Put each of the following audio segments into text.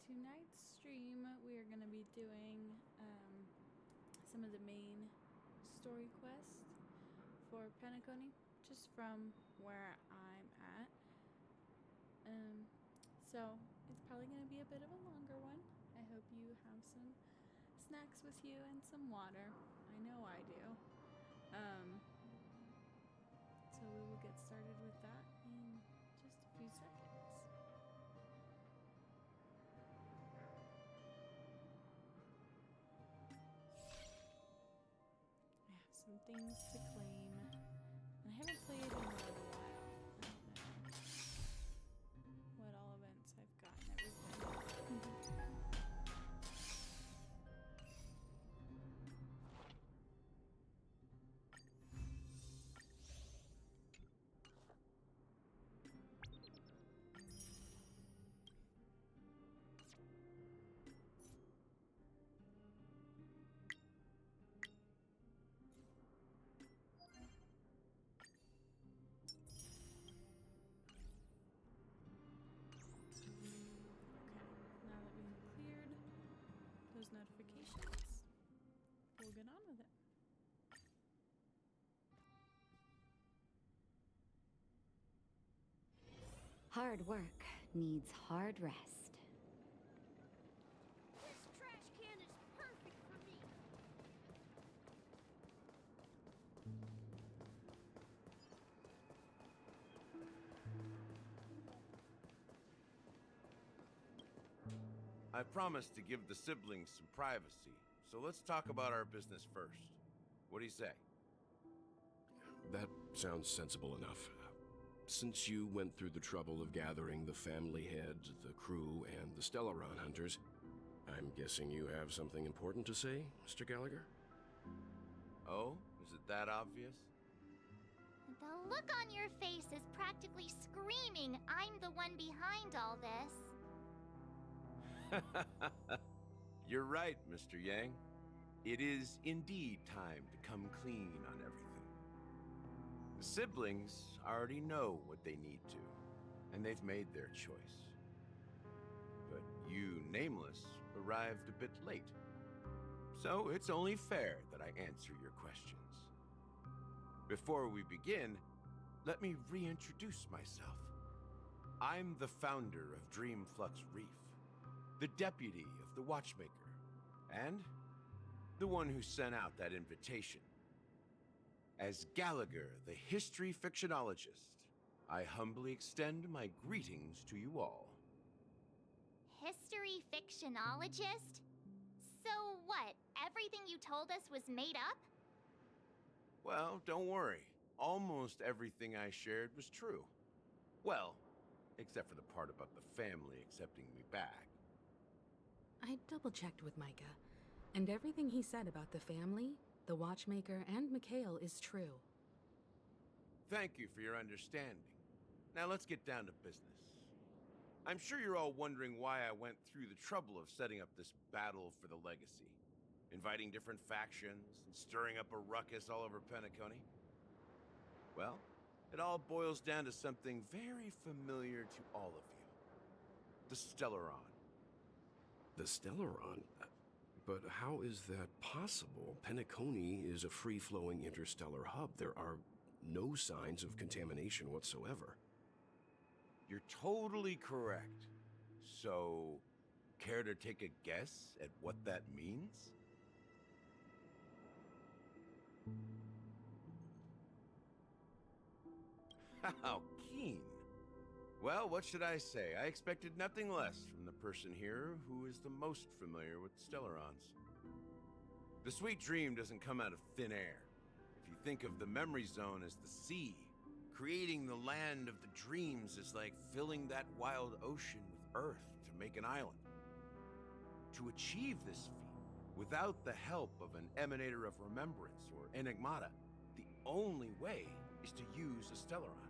tonight's stream, we are going to be doing some of the main story quests for Penacony, just from where I'm at. So it's probably going to be a bit of a longer one. I hope you have some snacks with you and some water. I know I do. So we will get started with that in just a few seconds. I have some things to claim. And I haven't played in a while. I don't know what all events I've gotten everything. Those notifications, we'll get on with it. Hard work needs hard rest. This trash can is perfect for me. I promised to give the siblings some privacy, so let's talk about our business first. What do you say? That sounds sensible enough. Since you went through the trouble of gathering the family head, the crew, and the Stellaron hunters, I'm guessing you have something important to say, Mr. Gallagher? Oh, is it that obvious? The look on your face is practically screaming, I'm the one behind all this. You're right, Mr. Yang. It is indeed time to come clean on everything. The siblings already know what they need to, and they've made their choice. But you, Nameless, arrived a bit late. So it's only fair that I answer your questions. Before we begin, let me reintroduce myself. I'm the founder of Dreamflux Reef, the deputy of the Watchmaker, and the one who sent out that invitation. As Gallagher, the history fictionologist, I humbly extend my greetings to you all. History fictionologist? So what, everything you told us was made up? Well, don't worry. Almost everything I shared was true. Well, except for the part about the family accepting me back. I double-checked with Micah, and everything he said about the family, the Watchmaker, and Mikhail is true. Thank you for your understanding. Now let's get down to business. I'm sure you're all wondering why I went through the trouble of setting up this battle for the legacy, inviting different factions and stirring up a ruckus all over Penacony. Well, it all boils down to something very familiar to all of you. The Stellaron. The Stellaron? But how is that possible? Penacony is a free-flowing interstellar hub. There are no signs of contamination whatsoever. You're totally correct. So, care to take a guess at what that means? How keen. Well, what should I say? I expected nothing less from the person here who is the most familiar with Stellarons. The sweet dream doesn't come out of thin air. If you think of the memory zone as the sea, creating the land of the dreams is like filling that wild ocean with earth to make an island. To achieve this feat, without the help of an emanator of remembrance or enigmata, the only way is to use a Stellaron.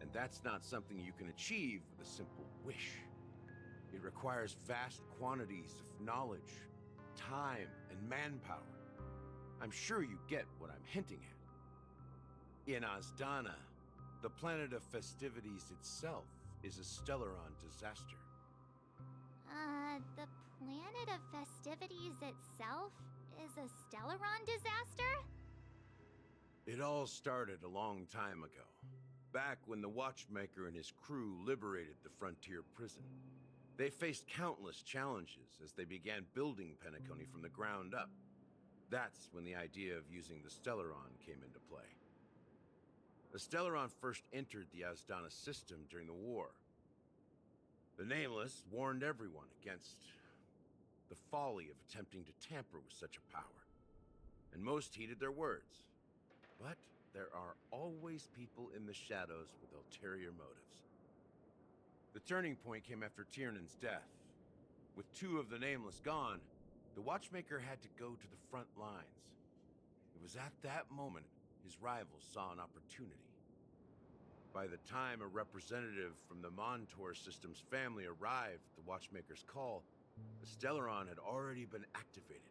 And that's not something you can achieve with a simple wish. It requires vast quantities of knowledge, time, and manpower. I'm sure you get what I'm hinting at. In Azdana, the planet of festivities itself is a Stellaron disaster. The planet of festivities itself is a Stellaron disaster? It all started a long time ago, back when the Watchmaker and his crew liberated the frontier prison. They faced countless challenges as they began building Penacony from the ground up. That's when the idea of using the Stellaron came into play. The Stellaron first entered the Asdana system during the war. The Nameless warned everyone against the folly of attempting to tamper with such a power, and most heeded their words. But there are always people in the shadows with ulterior motives. The turning point came after Tiernan's death. With 2 of the Nameless gone, the Watchmaker had to go to the front lines. It was at that moment his rivals saw an opportunity. By the time a representative from the Montour System's family arrived at the Watchmaker's call, the Stellaron had already been activated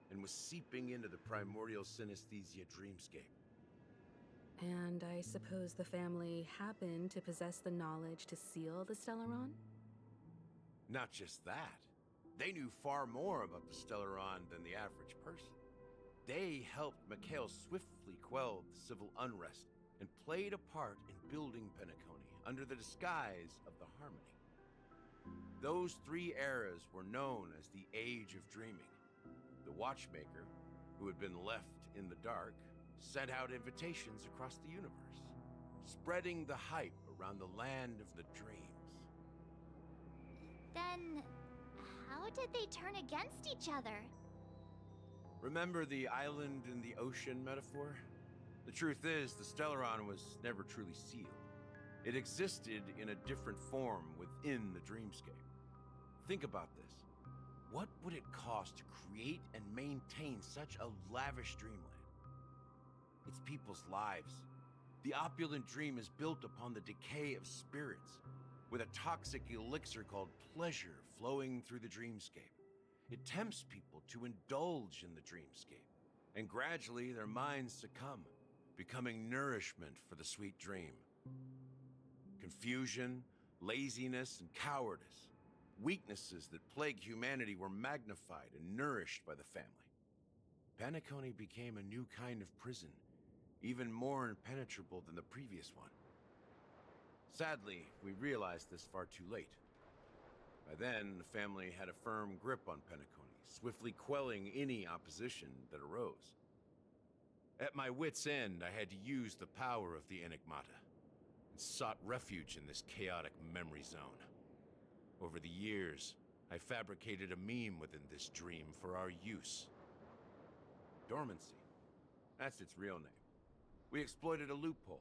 and was seeping into the primordial synesthesia dreamscape. And I suppose the family happened to possess the knowledge to seal the Stellaron? Not just that. They knew far more about the Stellaron than the average person. They helped Mikhail swiftly quell the civil unrest and played a part in building Penacony under the disguise of the Harmony. Those 3 eras were known as the Age of Dreaming. The Watchmaker, who had been left in the dark, sent out invitations across the universe, spreading the hype around the land of the dreams. Then, how did they turn against each other? Remember the island in the ocean metaphor? The truth is, the Stellaron was never truly sealed. It existed in a different form within the dreamscape. Think about this. What would it cost to create and maintain such a lavish dreamland? It's people's lives. The opulent dream is built upon the decay of spirits, with a toxic elixir called pleasure flowing through the dreamscape. It tempts people to indulge in the dreamscape, and gradually their minds succumb, becoming nourishment for the sweet dream. Confusion, laziness, and cowardice, weaknesses that plague humanity, were magnified and nourished by the family. Penacony became a new kind of prison, even more impenetrable than the previous one. Sadly, we realized this far too late. By then, the family had a firm grip on Penacony, swiftly quelling any opposition that arose. At my wit's end, I had to use the power of the Enigmata, and sought refuge in this chaotic memory zone. Over the years, I fabricated a meme within this dream for our use. Dormancy. That's its real name. We exploited a loophole.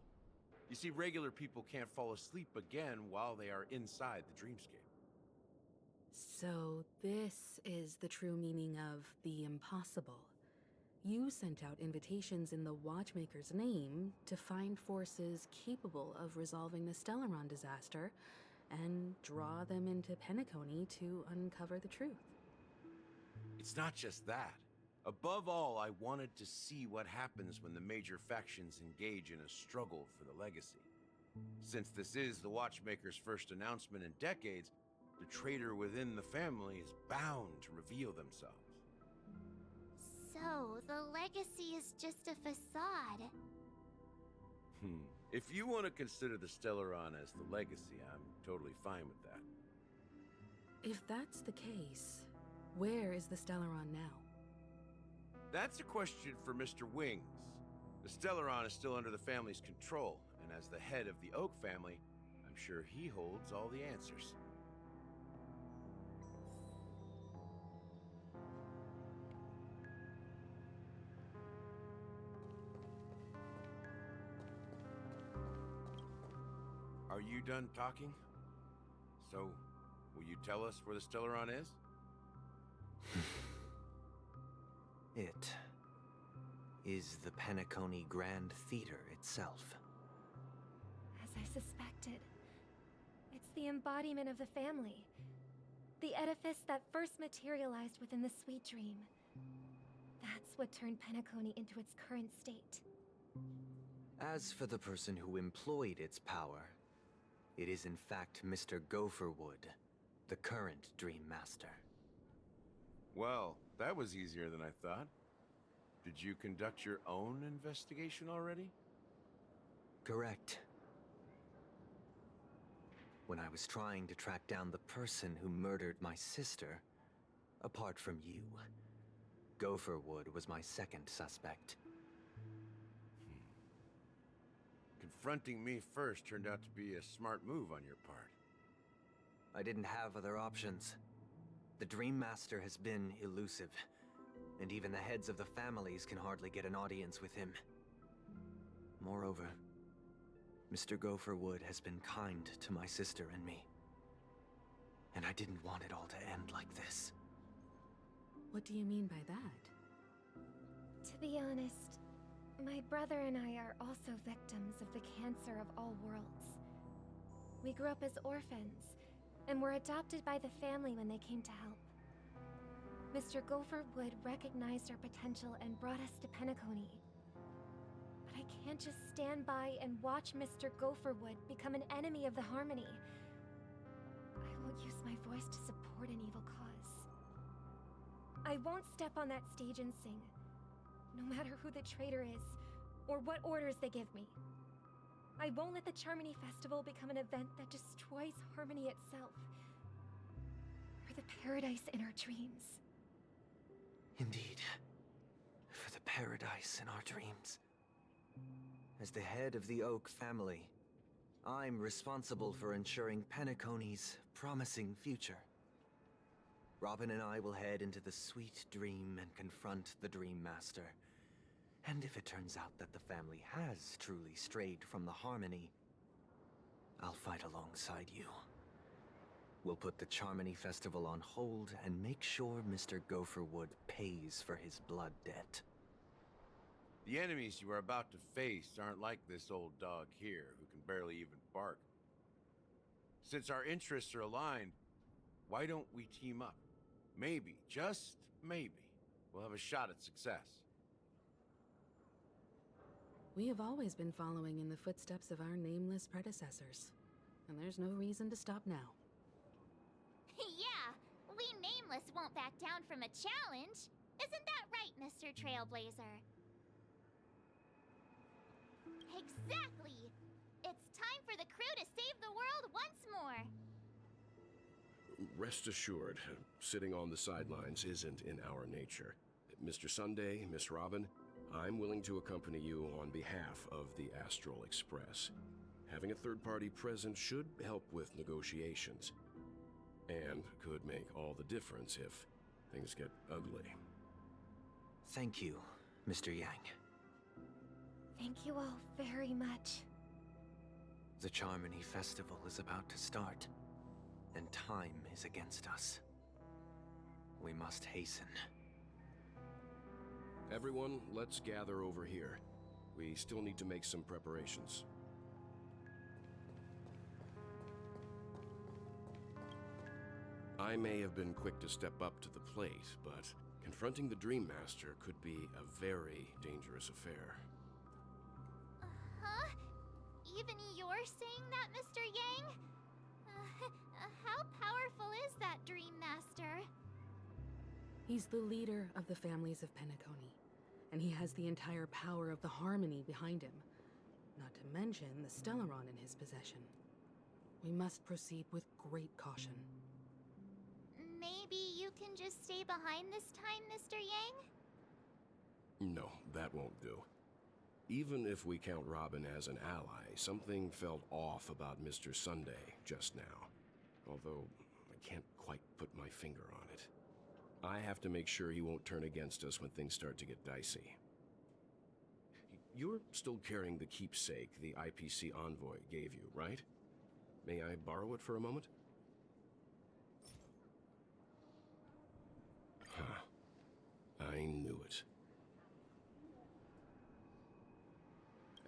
You see, regular people can't fall asleep again while they are inside the dreamscape. So this is the true meaning of the impossible. You sent out invitations in the Watchmaker's name to find forces capable of resolving the Stellaron disaster and draw them into Penacony to uncover the truth. It's not just that. Above all, I wanted to see what happens when the major factions engage in a struggle for the legacy. Since this is the Watchmaker's first announcement in decades, the traitor within the family is bound to reveal themselves. So, the legacy is just a facade. If you want to consider the Stellaron as the legacy, I'm totally fine with that. If that's the case, where is the Stellaron now? That's a question for Mr. Wings. The Stellaron is still under the family's control, and as the head of the Oak family, I'm sure he holds all the answers. Are you done talking? So, will you tell us where the Stellaron is? It is the Penacony Grand Theater itself. As I suspected, it's the embodiment of the family. The edifice that first materialized within the Sweet Dream. That's what turned Penacony into its current state. As for the person who employed its power, it is in fact Mr. Gopherwood, the current Dream Master. Well, that was easier than I thought. Did you conduct your own investigation already? Correct. When I was trying to track down the person who murdered my sister, apart from you, Gopherwood was my second suspect. Confronting me first turned out to be a smart move on your part. I didn't have other options. The Dream Master has been elusive, and even the heads of the families can hardly get an audience with him. Moreover, Mr. Gopherwood has been kind to my sister and me. And I didn't want it all to end like this. What do you mean by that? To be honest, my brother and I are also victims of the cancer of all worlds. We grew up as orphans, and were adopted by the family when they came to help. Mr. Gopherwood recognized our potential and brought us to Penacony. But I can't just stand by and watch Mr. Gopherwood become an enemy of the Harmony. I won't use my voice to support an evil cause. I won't step on that stage and sing, no matter who the traitor is, or what orders they give me. I won't let the Charmony Festival become an event that destroys Harmony itself. Or the paradise in our dreams. Indeed. For the paradise in our dreams. As the head of the Oak family, I'm responsible for ensuring Penacony's promising future. Robin and I will head into the Sweet Dream and confront the Dream Master. And if it turns out that the family has truly strayed from the Harmony, I'll fight alongside you. We'll put the Charmony Festival on hold and make sure Mr. Gopherwood pays for his blood debt. The enemies you are about to face aren't like this old dog here, who can barely even bark. Since our interests are aligned, why don't we team up? Maybe, just maybe, we'll have a shot at success. We have always been following in the footsteps of our nameless predecessors, and there's no reason to stop now. Yeah, we Nameless won't back down from a challenge. Isn't that right, Mr. Trailblazer? Exactly! It's time for the crew to save the world once more! Rest assured, sitting on the sidelines isn't in our nature. Mr. Sunday, Miss Robin, I'm willing to accompany you on behalf of the Astral Express. Having a third party present should help with negotiations, and could make all the difference if things get ugly. Thank you, Mr. Yang. Thank you all very much. The Charmony Festival is about to start, and time is against us. We must hasten. Everyone, let's gather over here. We still need to make some preparations. I may have been quick to step up to the plate, but confronting the Dream Master could be a very dangerous affair. Huh? Even you're saying that, Mr. Yang? How powerful is that Dream Master? He's the leader of the families of Penacony, and he has the entire power of the Harmony behind him. Not to mention the Stellaron in his possession. We must proceed with great caution. Maybe you can just stay behind this time, Mr. Yang? No, that won't do. Even if we count Robin as an ally, something felt off about Mr. Sunday just now. Although, I can't quite put my finger on it. I have to make sure he won't turn against us when things start to get dicey. You're still carrying the keepsake the IPC envoy gave you, right? May I borrow it for a moment? Huh. I knew it.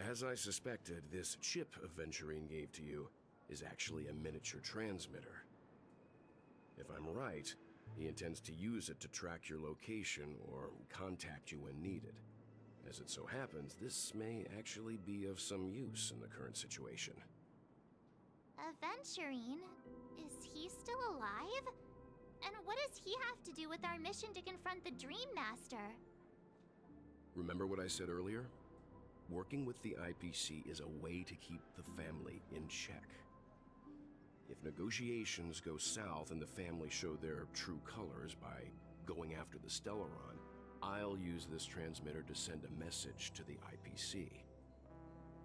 As I suspected, this chip Aventurine gave to you is actually a miniature transmitter. If I'm right, he intends to use it to track your location or contact you when needed. As it so happens, this may actually be of some use in the current situation. Aventurine? Is he still alive? And what does he have to do with our mission to confront the Dream Master? Remember what I said earlier? Working with the IPC is a way to keep the family in check. If negotiations go south and the family show their true colors by going after the Stellaron, I'll use this transmitter to send a message to the IPC.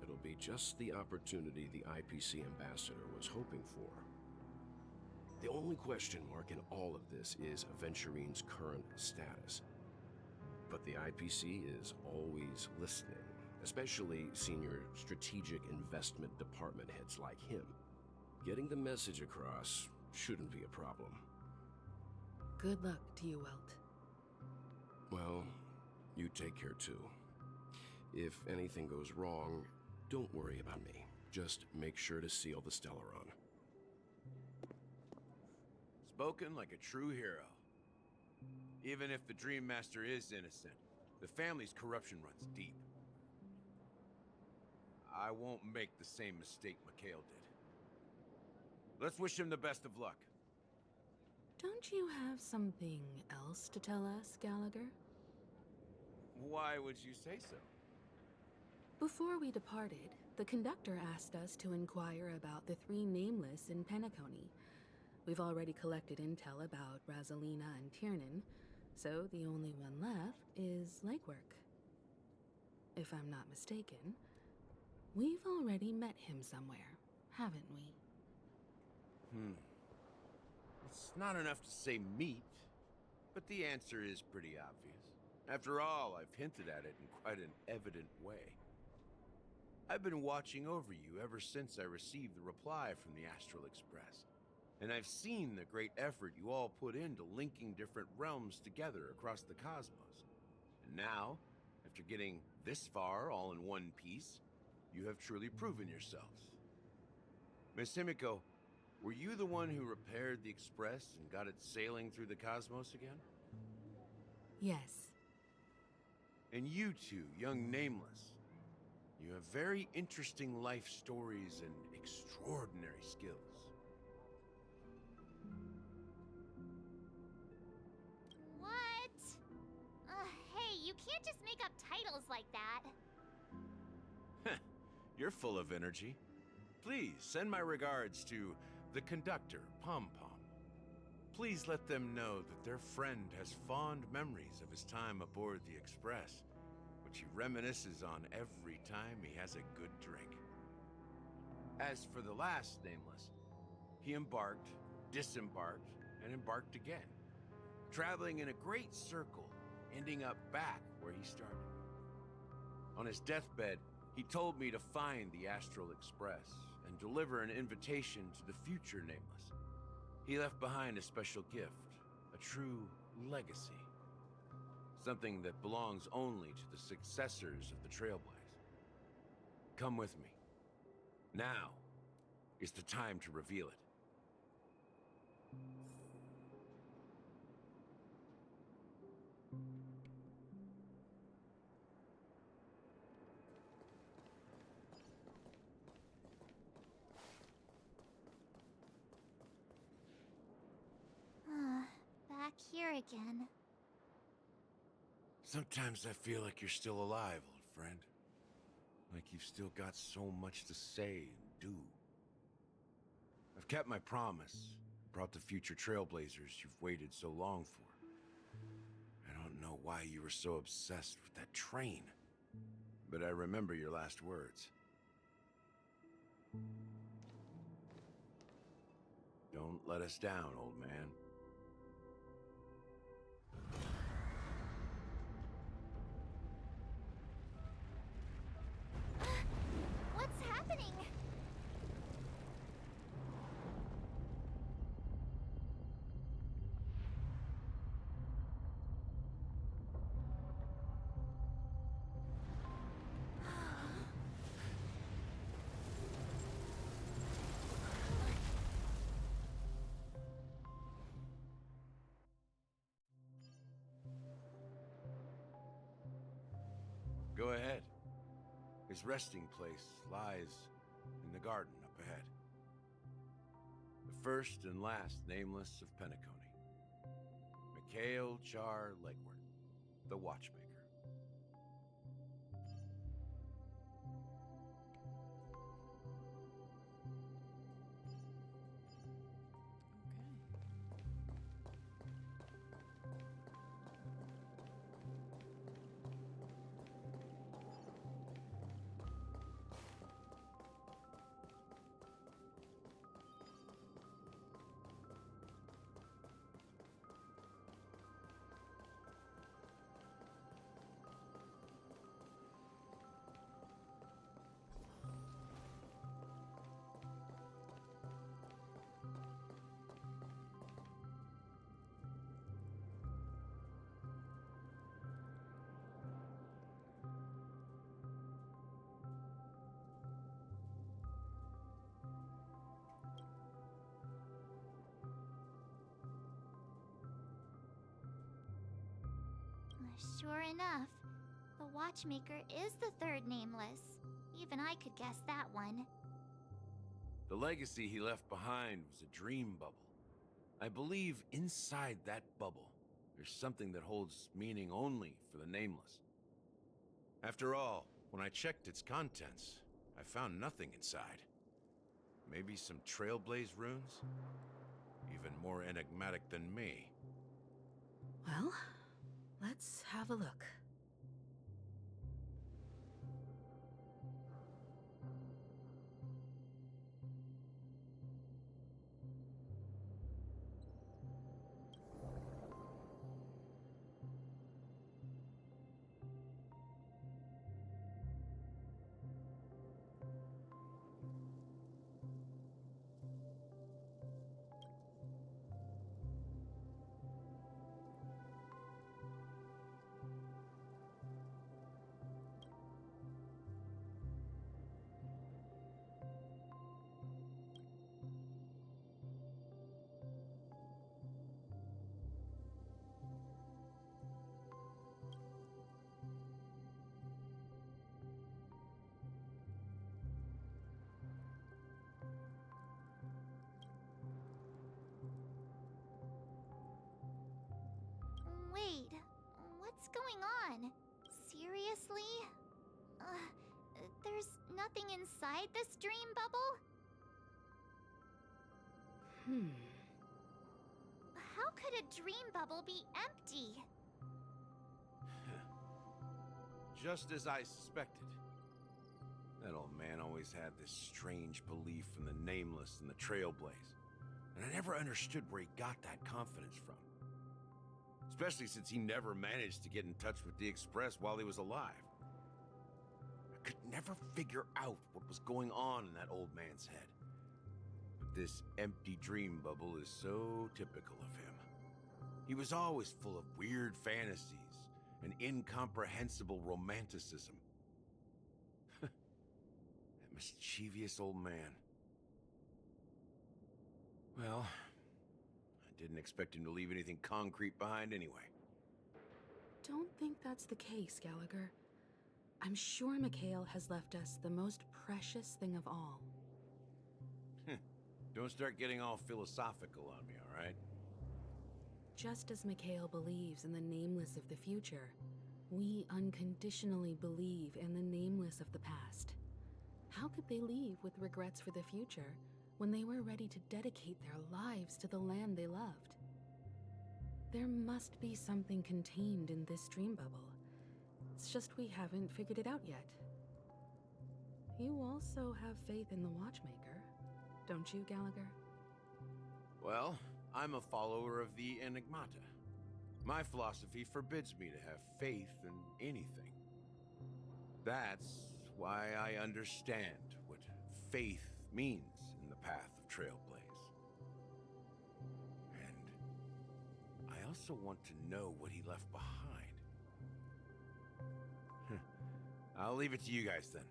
It'll be just the opportunity the IPC ambassador was hoping for. The only question mark in all of this is Aventurine's current status. But the IPC is always listening, especially senior strategic investment department heads like him. Getting the message across shouldn't be a problem. Good luck to you, Welt. Well, you take care too. If anything goes wrong, don't worry about me. Just make sure to seal the Stellaron. Spoken like a true hero. Even if the Dream Master is innocent, the family's corruption runs deep. I won't make the same mistake Mikhail did. Let's wish him the best of luck. Don't you have something else to tell us, Gallagher? Why would you say so? Before we departed, the conductor asked us to inquire about the 3 nameless in Penacony. We've already collected intel about Rosalina and Tiernan, so the only one left is legwork. If I'm not mistaken, we've already met him somewhere, haven't we? It's not enough to say meet, but the answer is pretty obvious. After all, I've hinted at it in quite an evident way. I've been watching over you ever since I received the reply from the Astral Express, and I've seen the great effort you all put into linking different realms together across the cosmos. And now, after getting this far all in one piece, you have truly proven yourselves. Miss Himiko, were you the one who repaired the Express and got it sailing through the cosmos again? Yes. And you two, young Nameless, you have very interesting life stories and extraordinary skills. What? Hey, you can't just make up titles like that. You're full of energy. Please send my regards to the conductor, Pom Pom. Please let them know that their friend has fond memories of his time aboard the Express, which he reminisces on every time he has a good drink. As for the last Nameless, he embarked, disembarked, and embarked again, traveling in a great circle, ending up back where he started. On his deathbed, he told me to find the Astral Express and deliver an invitation to the future Nameless. He left behind a special gift, a true legacy. Something that belongs only to the successors of the Trailblaze. Come with me. Now is the time to reveal it. Back here again. Sometimes I feel like you're still alive, old friend. Like you've still got so much to say and do. I've kept my promise, brought the future Trailblazers you've waited so long for. I don't know why you were so obsessed with that train, but I remember your last words. Don't let us down, old man. What's happening? Go ahead. His resting place lies in the garden up ahead. first and last nameless of Penacony. Mikhail Char Legward, the Watchmaker. Sure enough, the Watchmaker is the third nameless. Even I could guess that one. The legacy he left behind was a dream bubble. I believe inside that bubble, there's something that holds meaning only for the nameless. After all, when I checked its contents, I found nothing inside. Maybe some Trailblaze runes? Even more enigmatic than me. Well, let's have a look. Wait, what's going on? Seriously? There's nothing inside this dream bubble? How could a dream bubble be empty? Just as I suspected. That old man always had this strange belief in the Nameless and the Trailblaze. And I never understood where he got that confidence from. Especially since he never managed to get in touch with the Express while he was alive. I could never figure out what was going on in that old man's head. But this empty dream bubble is so typical of him. He was always full of weird fantasies and incomprehensible romanticism. That mischievous old man. Well, I didn't expect him to leave anything concrete behind anyway. Don't think that's the case, Gallagher. I'm sure Mikhail has left us the most precious thing of all. Don't start getting all philosophical on me, all right? Just as Mikhail believes in the nameless of the future, we unconditionally believe in the nameless of the past. How could they leave with regrets for the future when they were ready to dedicate their lives to the land they loved? There must be something contained in this dream bubble. It's just we haven't figured it out yet. You also have faith in the Watchmaker, don't you, Gallagher? Well, I'm a follower of the Enigmata. My philosophy forbids me to have faith in anything. That's why I understand what faith means in the path of Trailblaze. And I also want to know what he left behind. I'll leave it to you guys then.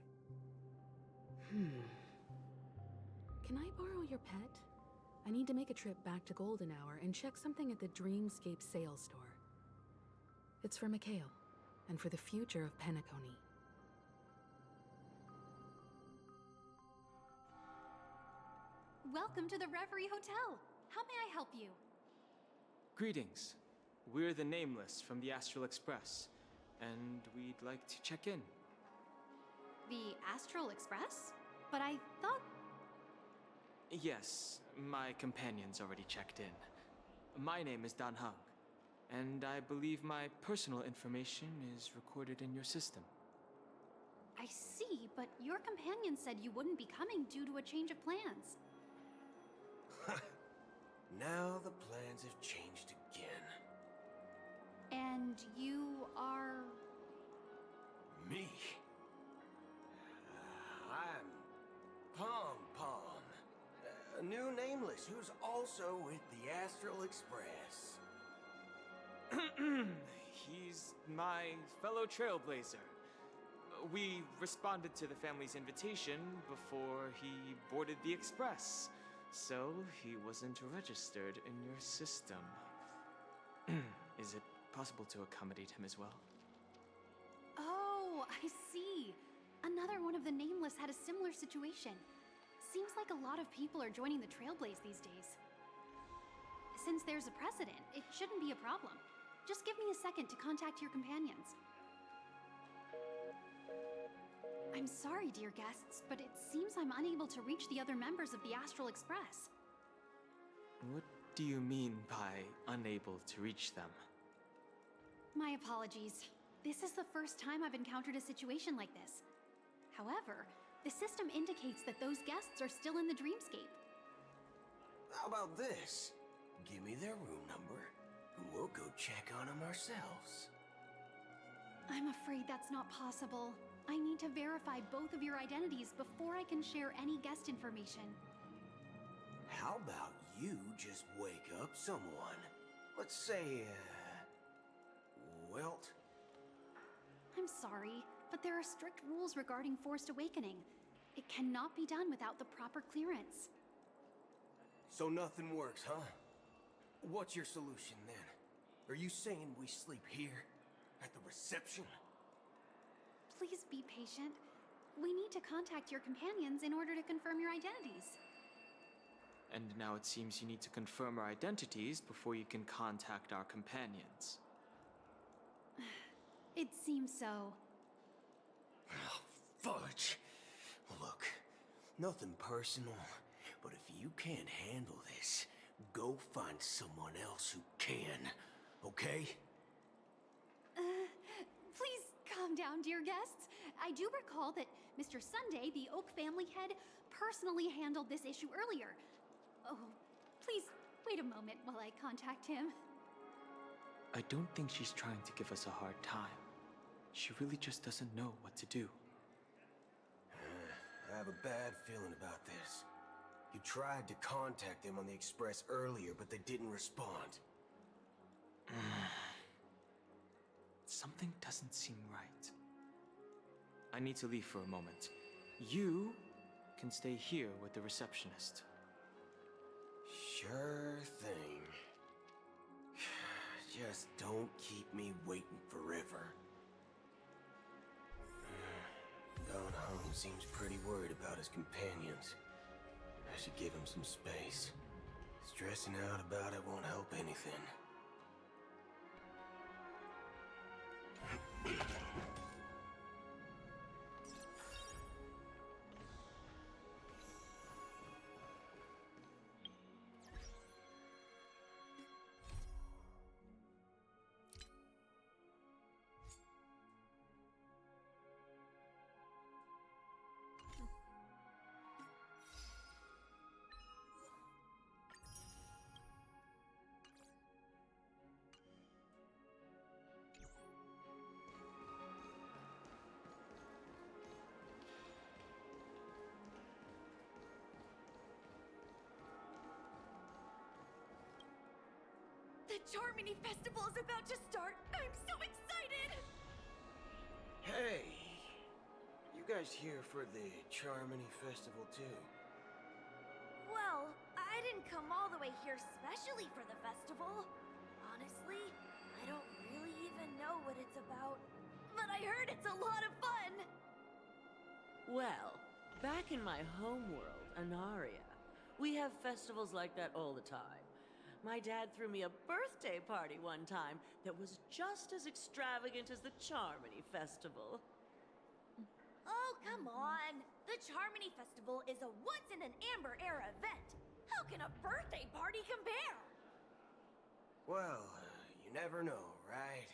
Can I borrow your pet? I need to make a trip back to Golden Hour and check something at the Dreamscape sales store. It's for Mikhail, and for the future of Penacony. Welcome to the Reverie Hotel. How may I help you? Greetings. We're the Nameless from the Astral Express, and we'd like to check in. The Astral Express? But I thought... Yes, my companion's already checked in. My name is Dan Hung, and I believe my personal information is recorded in your system. I see, but your companion said you wouldn't be coming due to a change of plans. Now the plans have changed again. And you are... Me? I'm Pom Pom, a new Nameless who's also with the Astral Express. He's my fellow trailblazer. We responded to the family's invitation before he boarded the express, so he wasn't registered in your system. Is it possible to accommodate him as well? Oh, I see. Another one of the Nameless had a similar situation. Seems like a lot of people are joining the Trailblaze these days. Since there's a precedent, it shouldn't be a problem. Just give me a second to contact your companions. I'm sorry, dear guests, but it seems I'm unable to reach the other members of the Astral Express. What do you mean by unable to reach them? My apologies. This is the first time I've encountered a situation like this. However, the system indicates that those guests are still in the dreamscape. How about this? Give me their room number, and we'll go check on them ourselves. I'm afraid that's not possible. I need to verify both of your identities before I can share any guest information. How about you just wake up someone? Let's say, Welt? I'm sorry, but there are strict rules regarding forced awakening. It cannot be done without the proper clearance. So nothing works, huh? What's your solution then? Are you saying we sleep here? At the reception? Please be patient. We need to contact your companions in order to confirm your identities. And now it seems you need to confirm our identities before you can contact our companions. It seems so. Oh, fudge. Look, nothing personal, but if you can't handle this, go find someone else who can, okay? Please calm down, dear guests. I do recall that Mr. Sunday, the Oak family head, personally handled this issue earlier. Oh, please wait a moment while I contact him. I don't think she's trying to give us a hard time. She really just doesn't know what to do. I have a bad feeling about this. You tried to contact them on the Express earlier, but they didn't respond. Something doesn't seem right. I need to leave for a moment. You can stay here with the receptionist. Sure thing. Just don't keep me waiting forever. Don Hung seems pretty worried about his companions. I should give him some space. Stressing out about it won't help anything. The Charmony Festival is about to start! I'm so excited! Hey! You guys here for the Charmony Festival too? Well, I didn't come all the way here specially for the festival. Honestly, I don't really even know what it's about. But I heard it's a lot of fun! Well, back in my homeworld, Anaria, We have festivals like that all the time. My dad threw me a birthday party one time that was just as extravagant as the Charmony Festival. Oh, come on! The Charmony Festival is a once-in-an-Amber Era event! How can a birthday party compare? Well, you never know, right?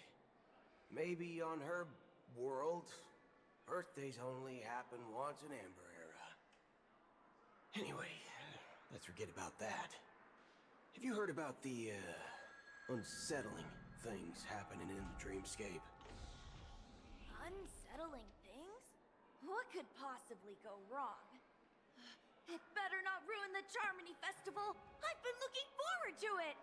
Maybe on her world, birthdays only happen once in Amber Era. Anyway, let's forget about that. Have you heard about the, unsettling things happening in the dreamscape? Unsettling things? What could possibly go wrong? It better not ruin the Charmony Festival! I've been looking forward to it!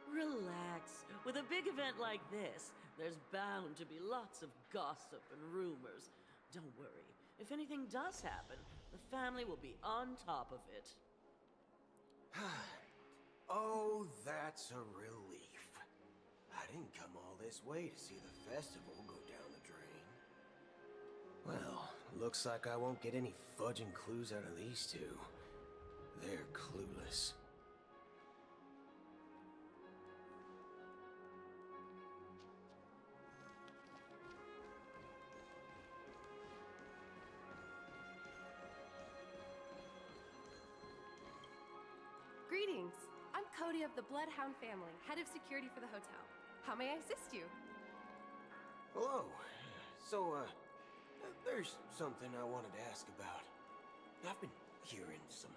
Relax. With a big event like this, there's bound to be lots of gossip and rumors. Don't worry. If anything does happen, the family will be on top of it. Oh, that's a relief. I didn't come all this way to see the festival go down the drain. Well, looks like I won't get any fudging clues out of these two. They're clueless. Greetings. I'm Cody of the Bloodhound family, head of security for the hotel. How may I assist you? Hello. So, there's something I wanted to ask about. I've been hearing some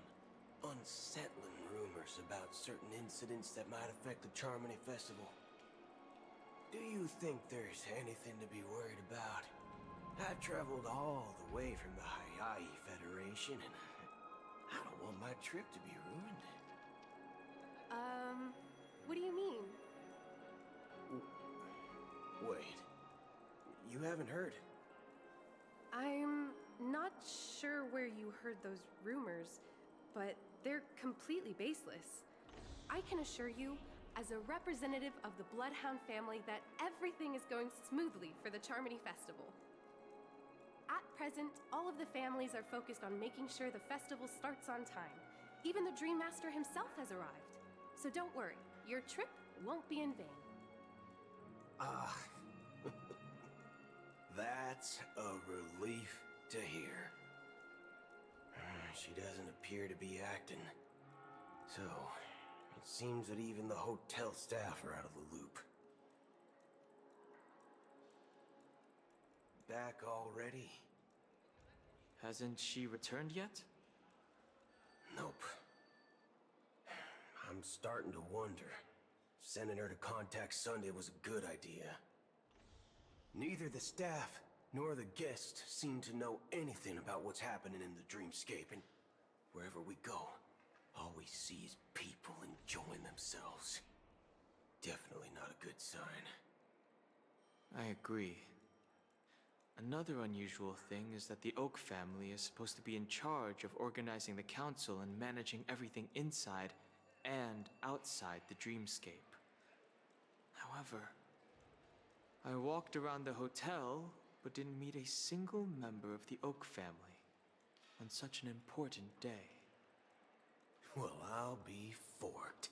unsettling rumors about certain incidents that might affect the Charmony Festival. Do you think there's anything to be worried about? I've traveled all the way from the Hayai Federation, and I don't want my trip to be ruined. What do you mean? Wait. You haven't heard? I'm not sure where you heard those rumors, but they're completely baseless. I can assure you, as a representative of the Bloodhound family, that everything is going smoothly for the Charmony Festival. At present, all of the families are focused on making sure the festival starts on time. Even the Dream Master himself has arrived. So don't worry, your trip won't be in vain. Ah, that's a relief to hear. She doesn't appear to be acting. So, it seems that even the hotel staff are out of the loop. Back already? Hasn't she returned yet? Nope. I'm starting to wonder. Sending her to contact Sunday was a good idea. Neither the staff nor the guests seem to know anything about what's happening in the dreamscape, and wherever we go, all we see is people enjoying themselves. Definitely not a good sign. I agree. Another unusual thing is that the Oak family is supposed to be in charge of organizing the council and managing everything inside and outside the dreamscape. However, I walked around the hotel but didn't meet a single member of the Oak family on such an important day. Well, I'll be forked.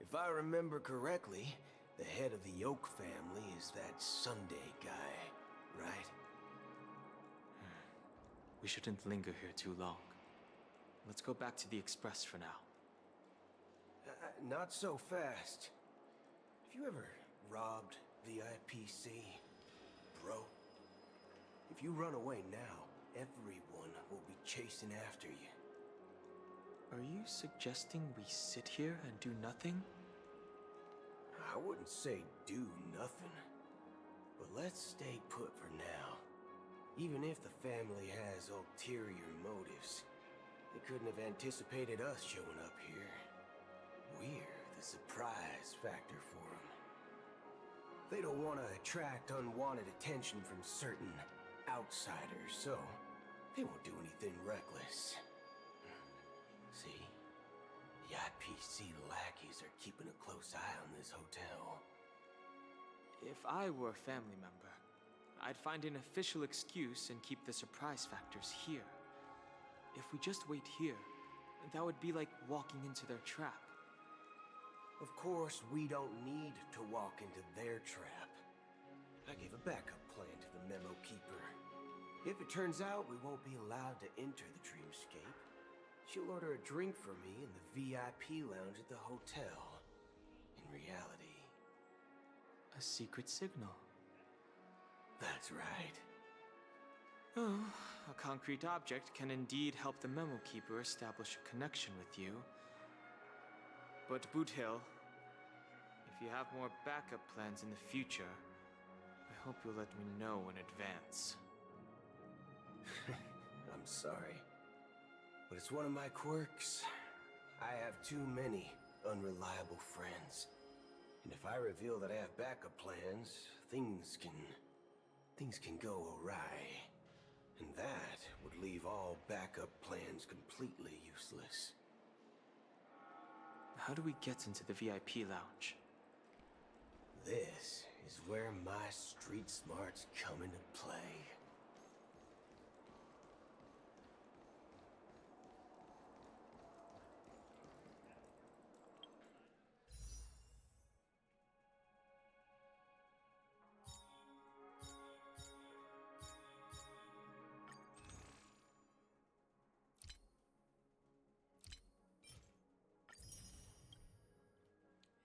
If I remember correctly, the head of the Oak family is that Sunday guy, right? We shouldn't linger here too long. Let's go back to the Express for now. Not so fast. Have you ever robbed the IPC, bro? If you run away now, everyone will be chasing after you. Are you suggesting we sit here and do nothing? I wouldn't say do nothing, but let's stay put for now. Even if the family has ulterior motives, they couldn't have anticipated us showing up here. We're the surprise factor for them. They don't want to attract unwanted attention from certain outsiders, so they won't do anything reckless. See? The IPC lackeys are keeping a close eye on this hotel. If I were a family member, I'd find an official excuse and keep the surprise factors here. If we just wait here, That would be like walking into their trap. Of course, we don't need to walk into their trap. I gave a backup plan to the Memo Keeper. If it turns out we won't be allowed to enter the dreamscape, she'll order a drink for me in the VIP lounge at the hotel. In reality... A secret signal. That's right. Oh, a concrete object can indeed help the Memo Keeper establish a connection with you. But Boot Hill, if you have more backup plans in the future, I hope you'll let me know in advance. I'm sorry, but it's one of my quirks. I have too many unreliable friends. And if I reveal that I have backup plans, things can go awry. And that would leave all backup plans completely useless. How do we get into the VIP lounge? This is where my street smarts come into play.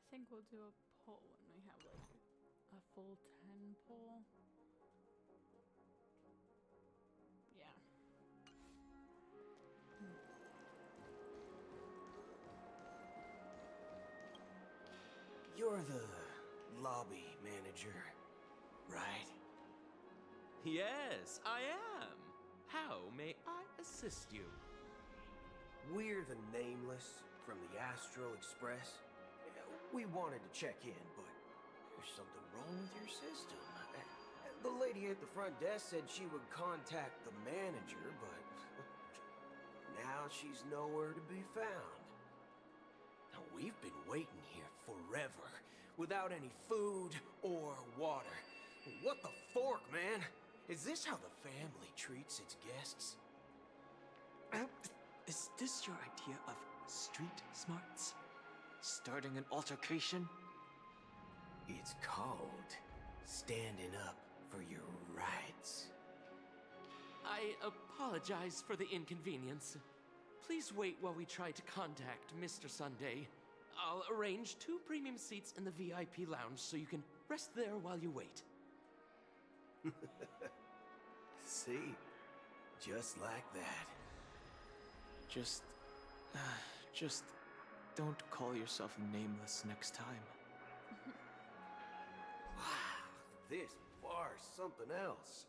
I think we'll do a poll when we have like a full 10 poll. Yeah. You're the lobby manager, right? Yes, I am. How may I assist you? We're the Nameless from the Astral Express. We wanted to check in, but there's something wrong with your system. The lady at the front desk said she would contact the manager, but now she's nowhere to be found. Now, we've been waiting here forever, without any food or water. What the fork, man? Is this how the family treats its guests? Is this your idea of street smarts? Starting an altercation? It's called standing up for your rights. I apologize for the inconvenience. Please wait while we try to contact Mr. Sunday. I'll arrange 2 premium seats in the VIP lounge so you can rest there while you wait. See? Just like that. Just don't call yourself Nameless next time. Wow, this bar's something else.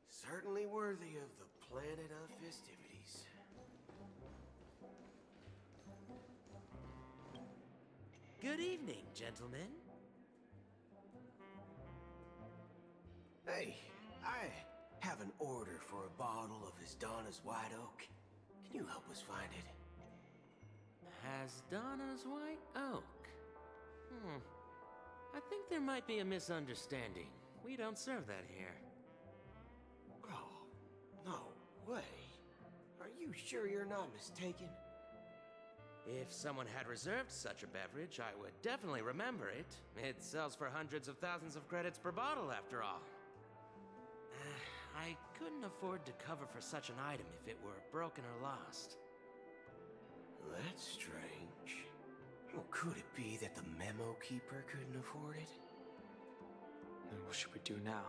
Certainly worthy of the planet of festivities. Good evening, gentlemen. Hey, I have an order for a bottle of Donna's White Oak. Can you help us find it? Donna's White Oak. I think there might be a misunderstanding. We don't serve that here. Oh, no way. Are you sure you're not mistaken? If someone had reserved such a beverage, I would definitely remember it. It sells for hundreds of thousands of credits per bottle, after all. I couldn't afford to cover for such an item if it were broken or lost. That's strange. Well, could it be that the Memo Keeper couldn't afford it? Then what should we do now?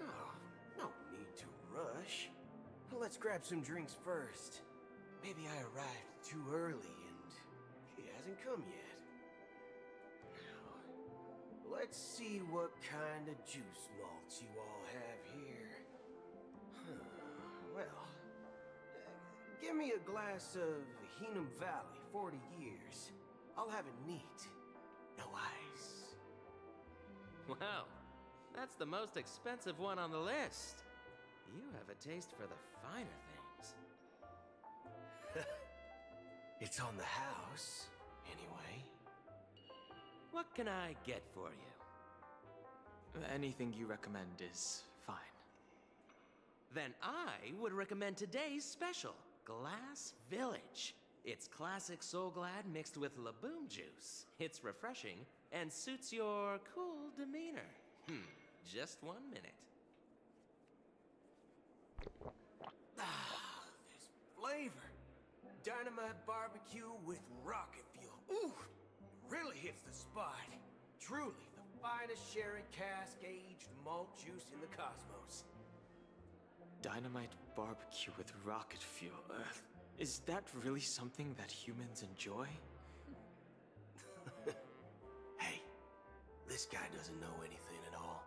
Oh, no need to rush. Let's grab some drinks first. Maybe I arrived too early and she hasn't come yet. Now, let's see what kind of juice malts you all have here. Well, give me a glass of Hinnom Valley, 40 years. I'll have it neat. No ice. Wow, that's the most expensive one on the list. You have a taste for the finer things. It's on the house, anyway. What can I get for you? Anything you recommend is fine. Then I would recommend today's special. Glass Village. It's classic Soul Glad mixed with Laboom juice. It's refreshing and suits your cool demeanor. Just 1 minute. Ah, this flavor. Dynamite barbecue with rocket fuel. Ooh, really hits the spot. Truly the finest sherry cask-aged malt juice in the cosmos. Dynamite barbecue with rocket fuel. Is that really something that humans enjoy? Hey, this guy doesn't know anything at all.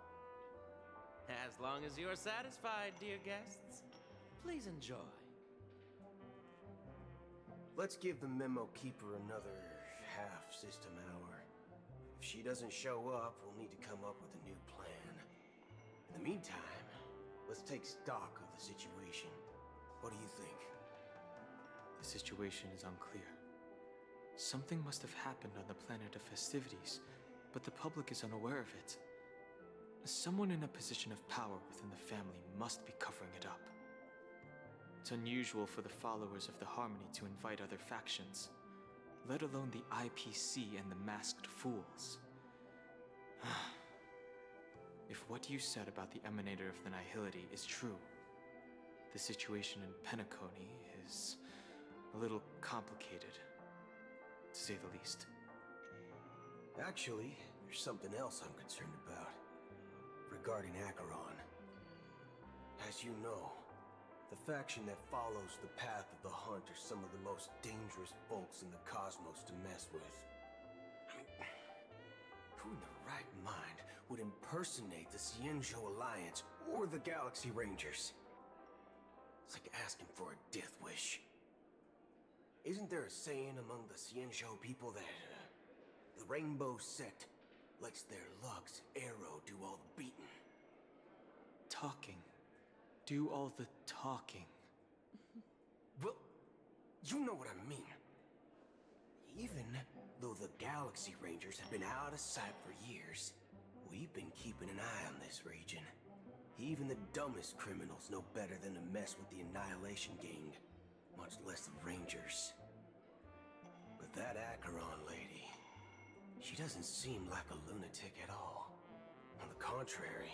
As long as you're satisfied, dear guests, please enjoy. Let's give the memo keeper another half-system hour. If she doesn't show up, we'll need to come up with a new plan. In the meantime, let's take stock of the situation. What do you think? The situation is unclear. Something must have happened on the planet of festivities, but the public is unaware of it. Someone in a position of power within the family must be covering it up. It's unusual for the followers of the Harmony to invite other factions, let alone the IPC and the Masked Fools. If what you said about the Emanator of the Nihility is true, the situation in Penacony is a little complicated, to say the least. Actually, there's something else I'm concerned about. Regarding Acheron. As you know, the faction that follows the path of the hunt are some of the most dangerous folks in the cosmos to mess with. I mean, who in their right mind would impersonate the Xianzhou Alliance or the Galaxy Rangers? It's like asking for a death wish. Isn't there a saying among the Xianzhou people that the Rainbow Sect lets their lugs arrow do all the beating? Talking. Do all the talking. Well, you know what I mean. Even though the Galaxy Rangers have been out of sight for years, we've been keeping an eye on this region. Even the dumbest criminals know better than to mess with the Annihilation Gang, much less the Rangers. But that Acheron lady, she doesn't seem like a lunatic at all. On the contrary,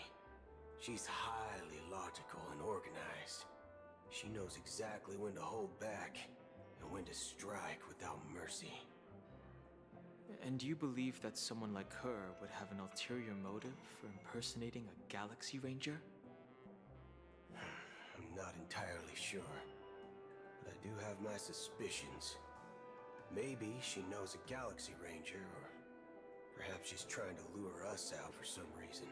she's highly logical and organized. She knows exactly when to hold back and when to strike without mercy. And do you believe that someone like her would have an ulterior motive for impersonating a Galaxy Ranger? I'm not entirely sure, but I do have my suspicions. Maybe she knows a Galaxy Ranger, or perhaps she's trying to lure us out for some reason,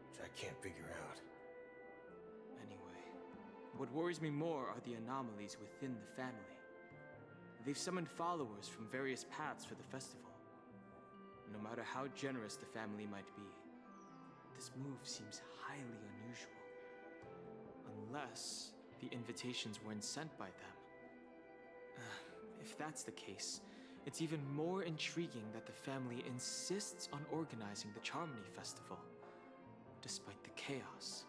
which I can't figure out. Anyway, what worries me more are the anomalies within the family. They've summoned followers from various paths for the festival. No matter how generous the family might be, this move seems highly unusual. Unless the invitations weren't sent by them. If that's the case, it's even more intriguing that the family insists on organizing the Charmony Festival, despite the chaos.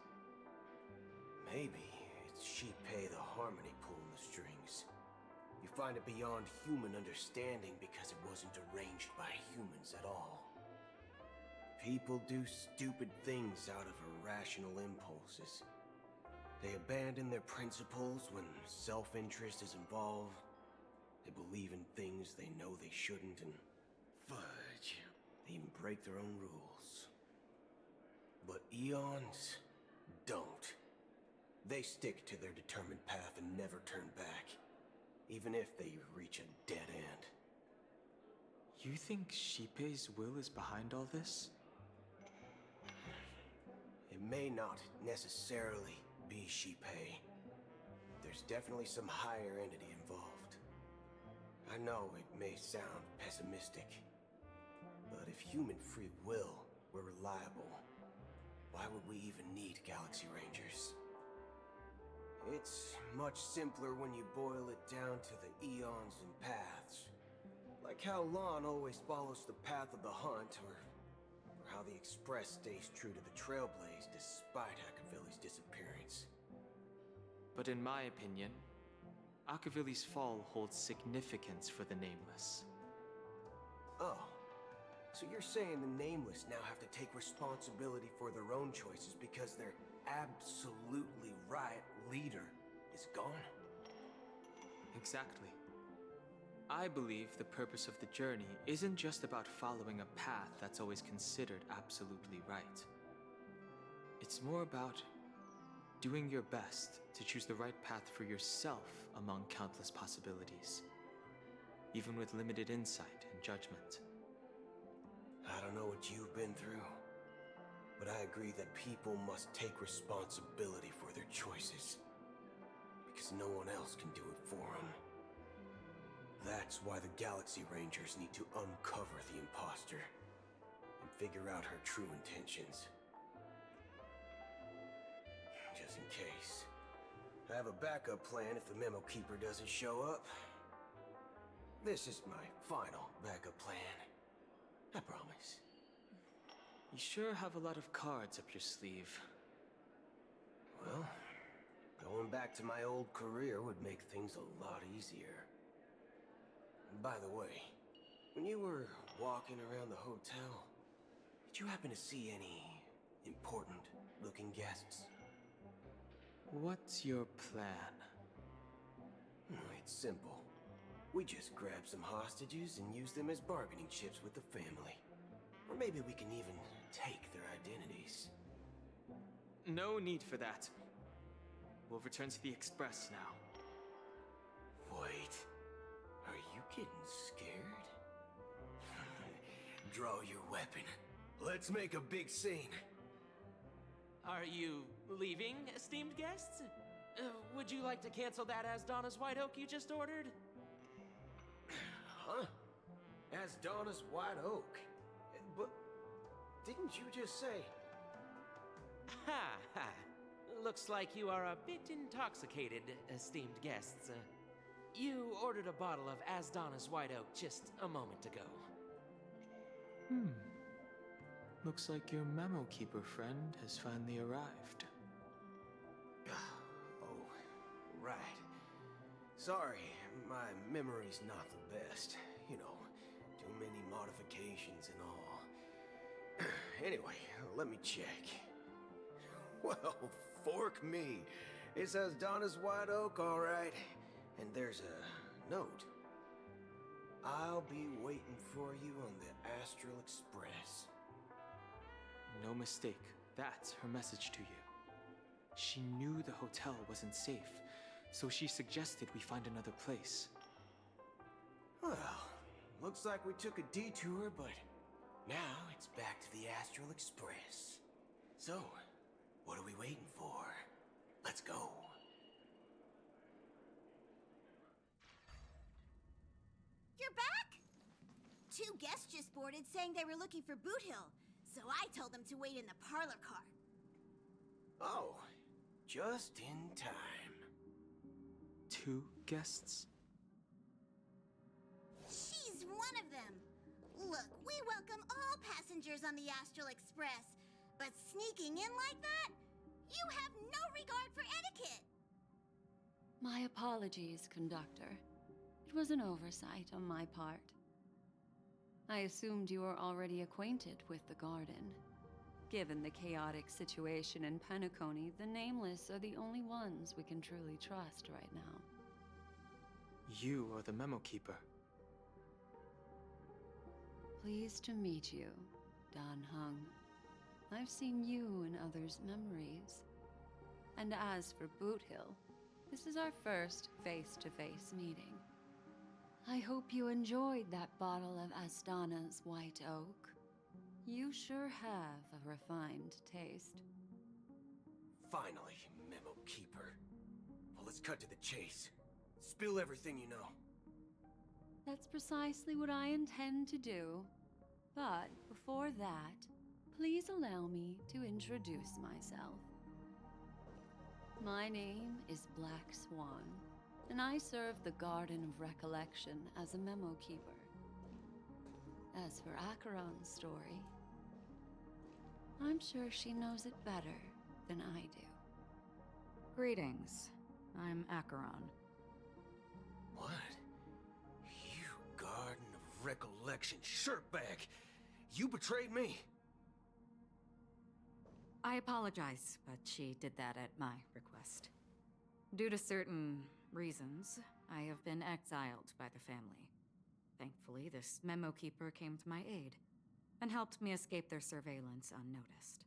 Maybe it's Shipei the Harmony pulling the strings. You find it beyond human understanding because it wasn't arranged by humans at all. People do stupid things out of irrational impulses. They abandon their principles when self-interest is involved. They believe in things they know they shouldn't, and fudge, they even break their own rules. But Eons don't. They stick to their determined path and never turn back, even if they reach a dead end. You think Shipei's will is behind all this? It may not necessarily be Shipei. There's definitely some higher entity involved. I know it may sound pessimistic, but if human free will were reliable, why would we even need Galaxy Rangers? It's much simpler when you boil it down to the eons and paths. Like how Lon always follows the path of the hunt, or how the Express stays true to the Trailblaze despite Hackavili's disappearance. But in my opinion, Akavili's fall holds significance for the Nameless. Oh. So you're saying the Nameless now have to take responsibility for their own choices because their absolutely right leader is gone? Exactly. I believe the purpose of the journey isn't just about following a path that's always considered absolutely right. It's more about doing your best to choose the right path for yourself among countless possibilities, even with limited insight and judgment. I don't know what you've been through, but I agree that people must take responsibility for their choices, because no one else can do it for them. That's why the Galaxy Rangers need to uncover the imposter and figure out her true intentions. Just in case. I have a backup plan if the Memo Keeper doesn't show up. This is my final backup plan. I promise. You sure have a lot of cards up your sleeve. Well, going back to my old career would make things a lot easier. By the way, when you were walking around the hotel, did you happen to see any important-looking guests? What's your plan? It's simple. We just grab some hostages and use them as bargaining chips with the family. Or maybe we can even take their identities. No need for that. We'll return to the Express now. Wait. Are you getting scared? Draw your weapon. Let's make a big scene. Are you leaving, esteemed guests? Would you like to cancel that Asdana's White Oak you just ordered? Huh? Asdana's White Oak? But didn't you just say... Ha ha. Looks like you are a bit intoxicated, esteemed guests. You ordered a bottle of Asdana's White Oak just a moment ago. Looks like your Memo Keeper friend has finally arrived. Oh, right. Sorry, my memory's not the best. You know, too many modifications and all. Anyway, let me check. Well, fork me. It says Donna's White Oak, all right. And there's a note. I'll be waiting for you on the Astral Express. No mistake. That's her message to you. She knew the hotel wasn't safe, so she suggested we find another place. Well, looks like we took a detour, but now it's back to the Astral Express. So, what are we waiting for? Let's go. You're back? Two guests just boarded saying they were looking for Boot Hill, so I told them to wait in the parlor car. Oh, just in time. Two guests? She's one of them. Look, we welcome all passengers on the Astral Express, but sneaking in like that? You have no regard for etiquette. My apologies, conductor. It was an oversight on my part. I assumed you were already acquainted with the garden. Given the chaotic situation in Penacony, the Nameless are the only ones we can truly trust right now. You are the Memo Keeper. Pleased to meet you, Dan Hung. I've seen you in others' memories. And as for Boot Hill, this is our first face-to-face meeting. I hope you enjoyed that bottle of Astana's White Oak. You sure have a refined taste. Finally, Memo Keeper. Well, let's cut to the chase. Spill everything you know. That's precisely what I intend to do. But before that, please allow me to introduce myself. My name is Black Swan, and I serve the Garden of Recollection as a Memo Keeper. As for Acheron's story, I'm sure she knows it better than I do. Greetings. I'm Acheron. What? You Garden of Recollection shirtbag! You betrayed me! I apologize, but she did that at my request. Due to certain reasons, I have been exiled by the family. Thankfully, this memo keeper came to my aid and helped me escape their surveillance unnoticed.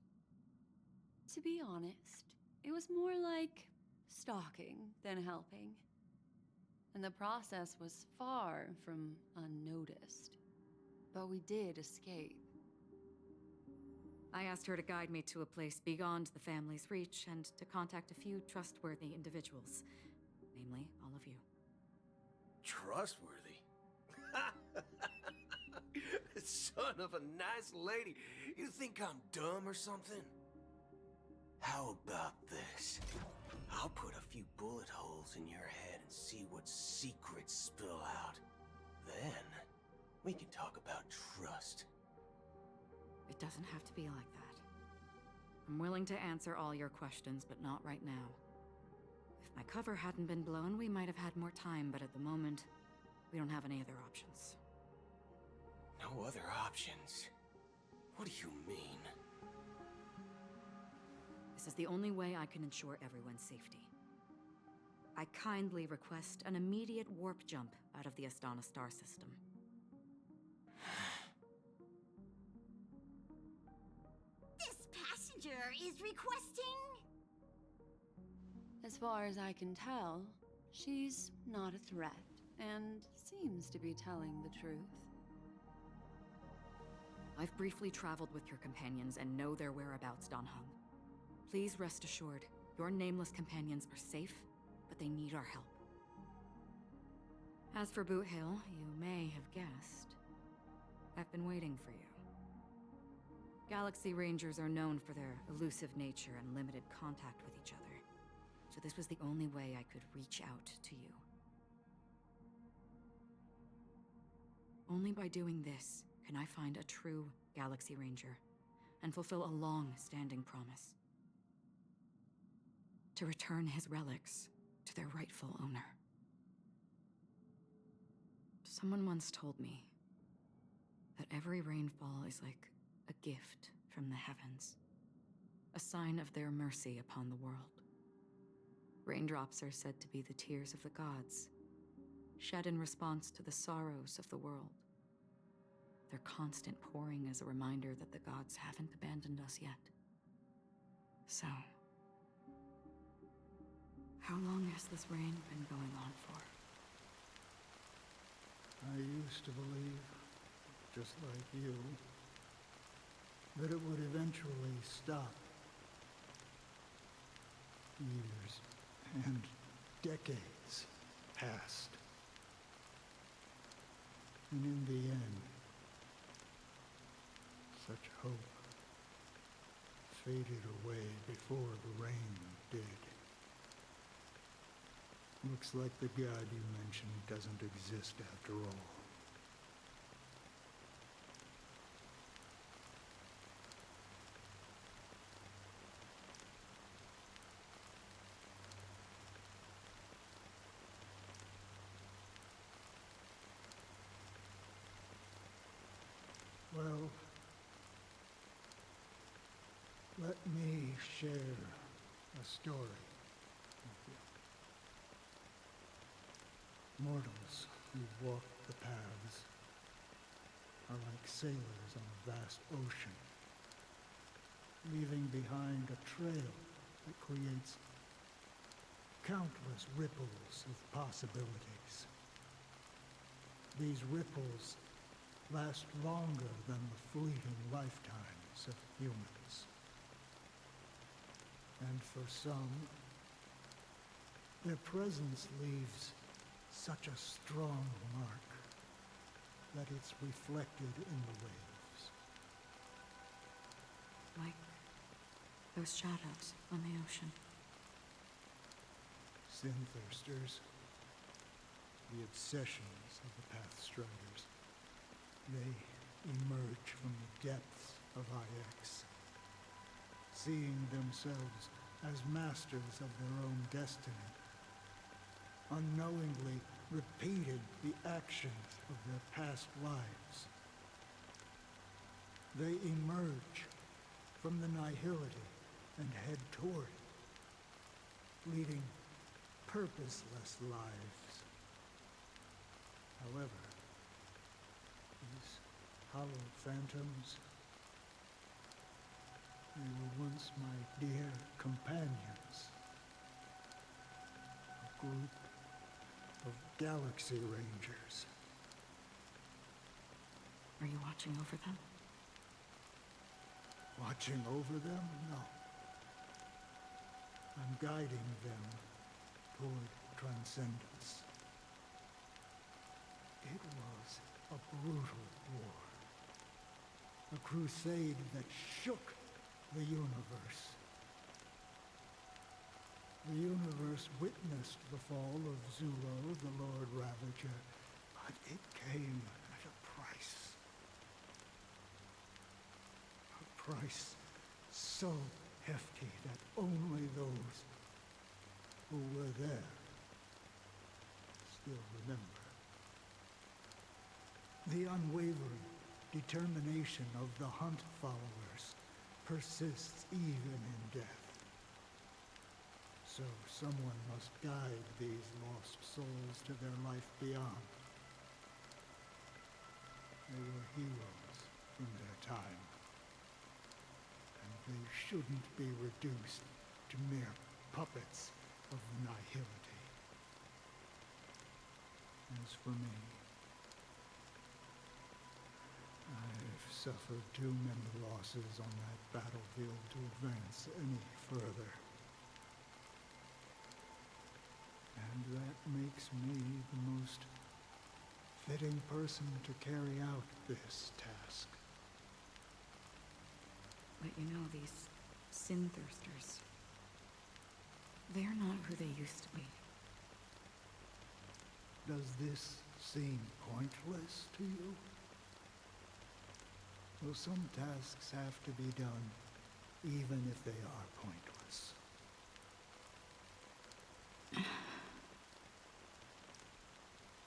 To be honest, it was more like stalking than helping. And the process was far from unnoticed. But we did escape. I asked her to guide me to a place beyond the family's reach and to contact a few trustworthy individuals, namely all of you. Trustworthy? Son of a nice lady. You think I'm dumb or something? How about this? I'll put a few bullet holes in your head and see what secrets spill out. Then, we can talk about trust. It doesn't have to be like that. I'm willing to answer all your questions, but not right now. If my cover hadn't been blown, we might have had more time, but at the moment, we don't have any other options. No other options? What do you mean? This is the only way I can ensure everyone's safety. I kindly request an immediate warp jump out of the Astana star system. This passenger is requesting... As far as I can tell, she's not a threat and seems to be telling the truth. I've briefly traveled with your companions and know their whereabouts, Dan Heng. Please rest assured, your nameless companions are safe, but they need our help. As for Boot Hill, you may have guessed. I've been waiting for you. Galaxy Rangers are known for their elusive nature and limited contact with each other, so this was the only way I could reach out to you. Only by doing this can I find a true Galaxy Ranger and fulfill a long-standing promise. To return his relics to their rightful owner. Someone once told me that every rainfall is like a gift from the heavens, a sign of their mercy upon the world. Raindrops are said to be the tears of the gods, shed in response to the sorrows of the world. Their constant pouring is a reminder that the gods haven't abandoned us yet. So, how long has this rain been going on for? I used to believe, just like you, that it would eventually stop. Years and decades passed. And in the end, such hope faded away before the rain did. Looks like the god you mentioned doesn't exist after all. Well, let me share a story with you. Mortals who walk the paths are like sailors on a vast ocean, leaving behind a trail that creates countless ripples of possibilities. These ripples last longer than the fleeting lifetimes of humans. And for some, their presence leaves such a strong mark that it's reflected in the waves. Like those shadows on the ocean. Sin-thirsters, the obsessions of the Pathstriders, they emerge from the depths of IX, seeing themselves as masters of their own destiny, unknowingly repeated the actions of their past lives. They emerge from the nihility and head toward it, leading purposeless lives. However, these hollow phantoms, they were once my dear companions. A group of Galaxy Rangers. Are you watching over them? Watching over them? No. I'm guiding them toward transcendence. It was a brutal war. A crusade that shook the universe. The universe witnessed the fall of Zulo, the Lord Ravager, but it came at a price. A price so hefty that only those who were there still remember. The unwavering determination of the Hunt followers persists even in death. So someone must guide these lost souls to their life beyond. They were heroes in their time, and they shouldn't be reduced to mere puppets of nihility. As for me, I've suffered too many losses on that battlefield to advance any further. And that makes me the most fitting person to carry out this task. But you know, these sin thirsters, they're not who they used to be. Does this seem pointless to you? Well, some tasks have to be done, even if they are pointless.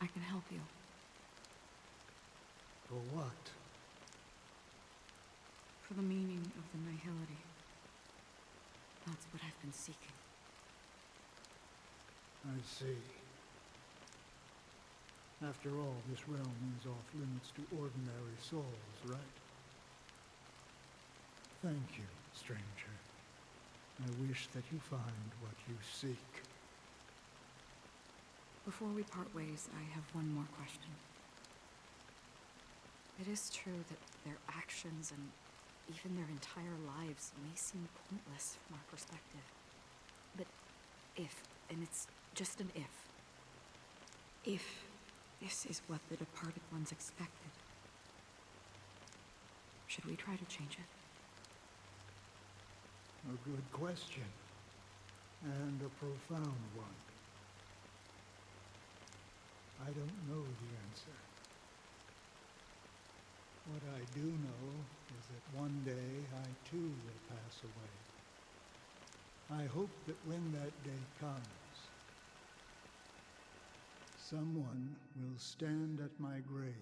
I can help you. For what? For the meaning of the nihility. That's what I've been seeking. I see. After all, this realm is off limits to ordinary souls, right? Thank you, stranger. I wish that you find what you seek. Before we part ways, I have one more question. It is true that their actions and even their entire lives may seem pointless from our perspective. But if, and it's just an if this is what the departed ones expected, should we try to change it? A good question, and a profound one. I don't know the answer. What I do know is that one day I too will pass away. I hope that when that day comes, someone will stand at my grave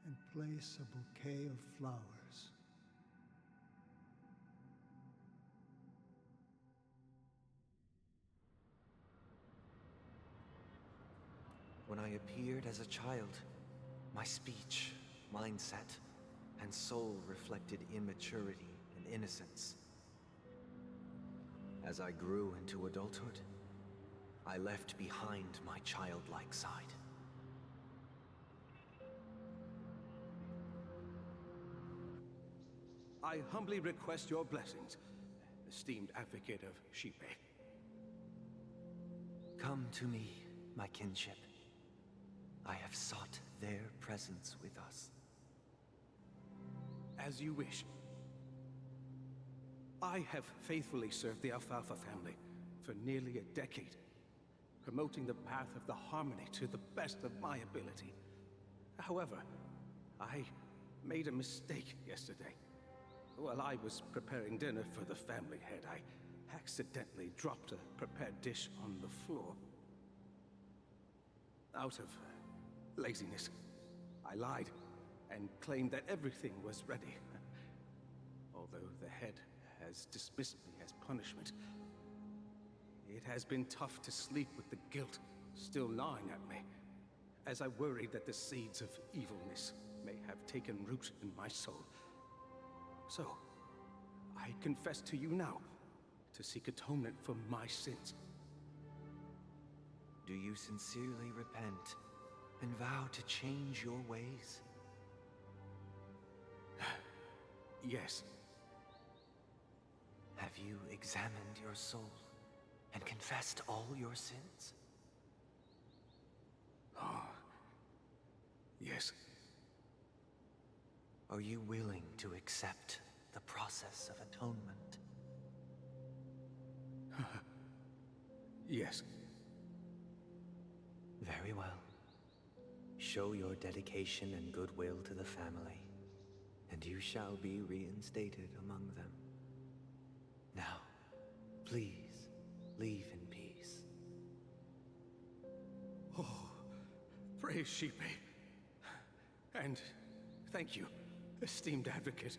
and place a bouquet of flowers. When I appeared as a child, my speech, mindset, and soul reflected immaturity and innocence. As I grew into adulthood, I left behind my childlike side. I humbly request your blessings, esteemed advocate of Shipe. Come to me, my kinship. I have sought their presence with us. As you wish. I have faithfully served the Alfalfa family for nearly a decade, promoting the path of the harmony to the best of my ability. However, I made a mistake yesterday. While I was preparing dinner for the family head, I accidentally dropped a prepared dish on the floor. Out of laziness, I lied and claimed that everything was ready. Although the head has dismissed me as punishment, it has been tough to sleep with the guilt still gnawing at me, as I worried that the seeds of evilness may have taken root in my soul. So, I confess to you now, to seek atonement for my sins. Do you sincerely repent and vow to change your ways? Yes. Have you examined your soul and confessed all your sins? Oh, yes. Are you willing to accept the process of atonement? Yes. Very well. Show your dedication and goodwill to the family, and you shall be reinstated among them. Now, please, leave in peace. Oh, praise Shepe. And thank you, esteemed advocate.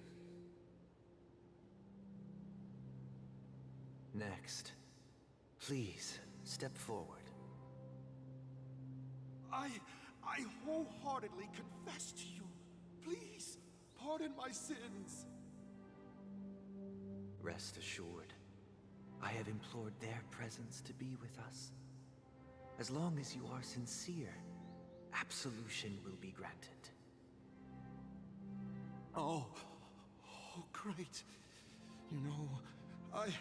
Next, please step forward. I wholeheartedly confess to you. Please, pardon my sins. Rest assured, I have implored their presence to be with us. As long as you are sincere, absolution will be granted. Oh, great. You know, I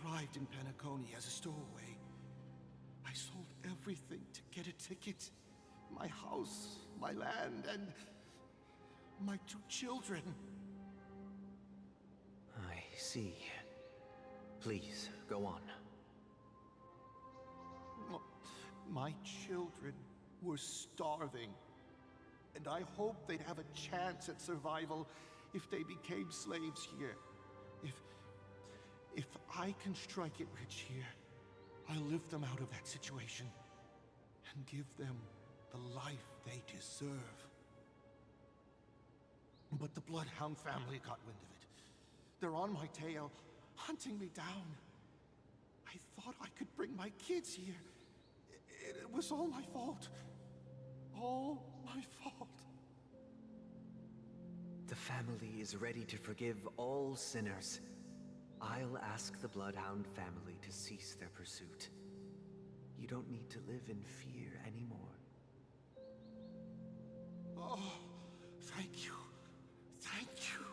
arrived in Penacony as a stowaway. I sold everything to get a ticket. My house, my land, and my 2 children. I see. Please, go on. My children were starving, and I hoped they'd have a chance at survival if they became slaves here. If I can strike it rich here, I'll lift them out of that situation and give them the life they deserve. But the Bloodhound family got wind of it. They're on my tail, hunting me down. I thought I could bring my kids here. It was all my fault. All my fault. The family is ready to forgive all sinners. I'll ask the Bloodhound family to cease their pursuit. You don't need to live in fear anymore. Oh, thank you. Thank you.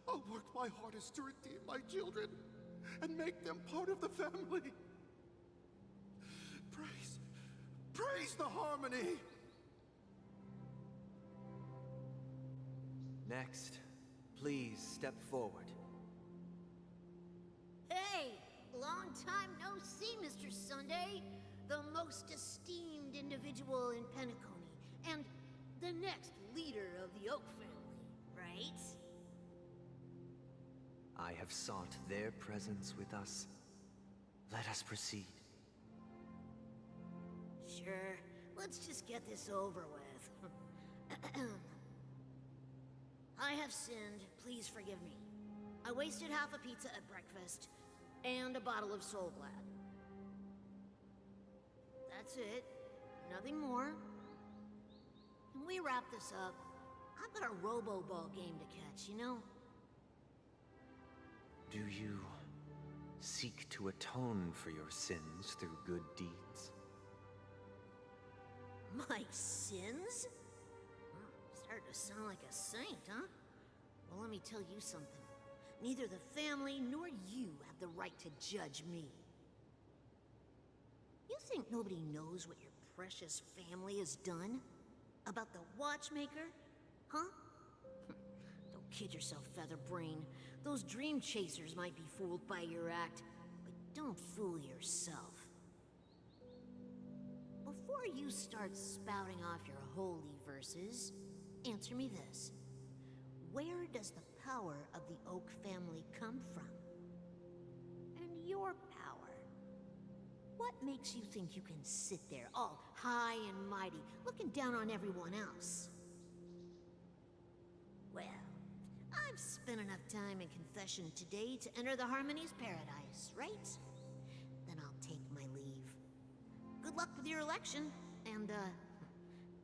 I'll work my hardest to redeem my children and make them part of the family. Praise the harmony! Next, please step forward. Hey! Long time no see, Mr. Sunday. The most esteemed individual in Penacony, and the next leader of the Oak family, right? I have sought their presence with us. Let us proceed. Sure. Let's just get this over with. I have sinned. Please forgive me. I wasted half a pizza at breakfast, and a bottle of Soul Glad. That's it. Nothing more. Can we wrap this up? I've got a robo-ball game to catch, you know? Do you seek to atone for your sins through good deeds? My sins? Starting to sound like a saint, huh? Well, let me tell you something. Neither the family nor you have the right to judge me. You think nobody knows what your precious family has done? About the watchmaker? Huh? Don't kid yourself, Featherbrain. Those dream chasers might be fooled by your act, but don't fool yourself. Before you start spouting off your holy verses, answer me this. Where does the power of the Oak family come from? And your power? What makes you think you can sit there all high and mighty, looking down on everyone else? Well, I've spent enough time in confession today to enter the Harmony's paradise, right? Then I'll take my leave. Good luck with your election, and,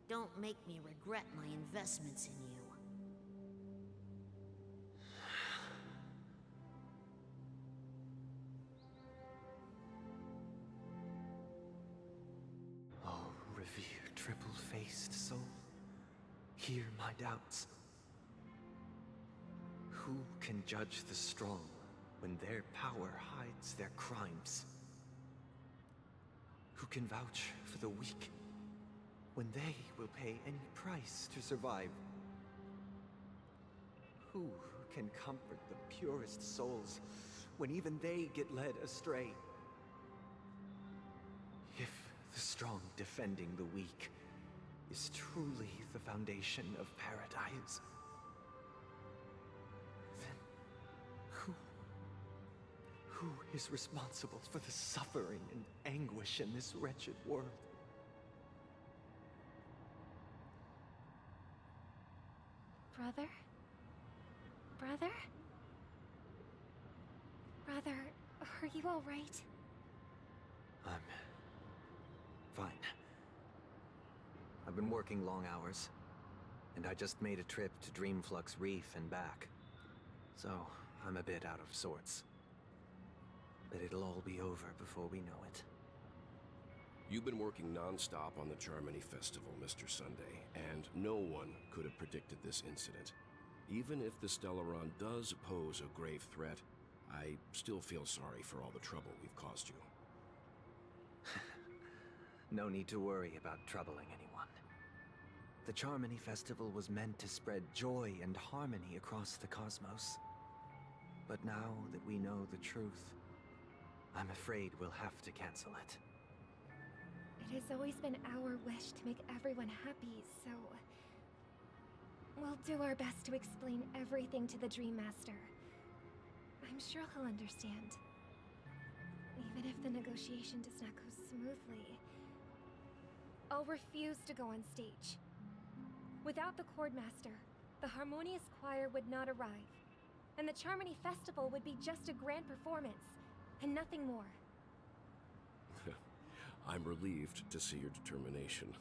don't make me regret my investments in you. Oh, revered triple-faced soul, hear my doubts. Who can judge the strong when their power hides their crimes? Who can vouch for the weak when they will pay any price to survive? Who can comfort the purest souls when even they get led astray? If the strong defending the weak is truly the foundation of paradise, then who is responsible for the suffering and anguish in this wretched world? Brother? Brother? Brother, are you all right? I'm fine. I've been working long hours, and I just made a trip to Dreamflux Reef and back. So, I'm a bit out of sorts. But it'll all be over before we know it. You've been working non-stop on the Charmony Festival, Mr. Sunday, and no one could have predicted this incident. Even if the Stellaron does pose a grave threat, I still feel sorry for all the trouble we've caused you. No need to worry about troubling anyone. The Charmony Festival was meant to spread joy and harmony across the cosmos. But now that we know the truth, I'm afraid we'll have to cancel it. It has always been our wish to make everyone happy, so... we'll do our best to explain everything to the Dream Master. I'm sure he'll understand. Even if the negotiation does not go smoothly, I'll refuse to go on stage. Without the Chord Master, the Harmonious Choir would not arrive, and the Charmony Festival would be just a grand performance, and nothing more. I'm relieved to see your determination.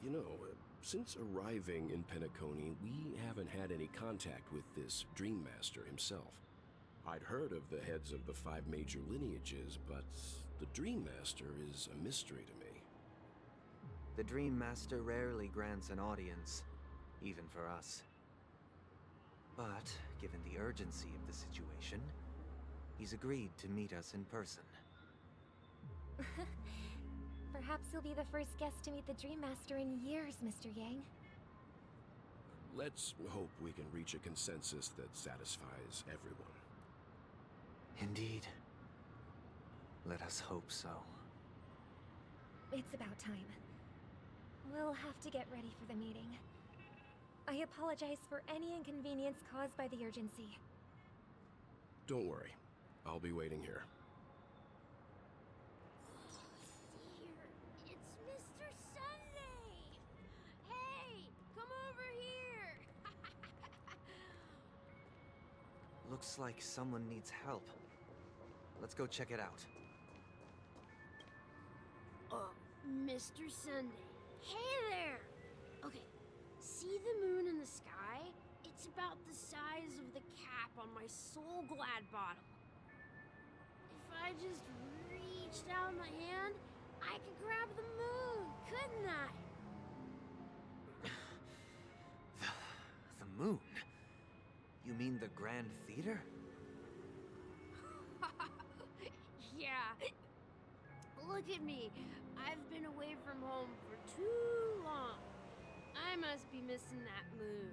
You know, since arriving in Penacony, we haven't had any contact with this Dream Master himself. I'd heard of the heads of the 5 major lineages, but the Dream Master is a mystery to me. The Dream Master rarely grants an audience, even for us. But, given the urgency of the situation, he's agreed to meet us in person. Perhaps you'll be the first guest to meet the Dream Master in years, Mr. Yang. Let's hope we can reach a consensus that satisfies everyone. Indeed. Let us hope so. It's about time. We'll have to get ready for the meeting. I apologize for any inconvenience caused by the urgency. Don't worry. I'll be waiting here. Dear, it's Mr. Sunday! Hey, come over here! Looks like someone needs help. Let's go check it out. Mr. Sunday. Hey there! Okay, see the moon in the sky? It's about the size of the cap on my Soul Glad bottle. If I just reached out my hand, I could grab the moon, couldn't I? The moon? You mean the Grand Theater? Yeah. Look at me. I've been away from home for too long. I must be missing that moon.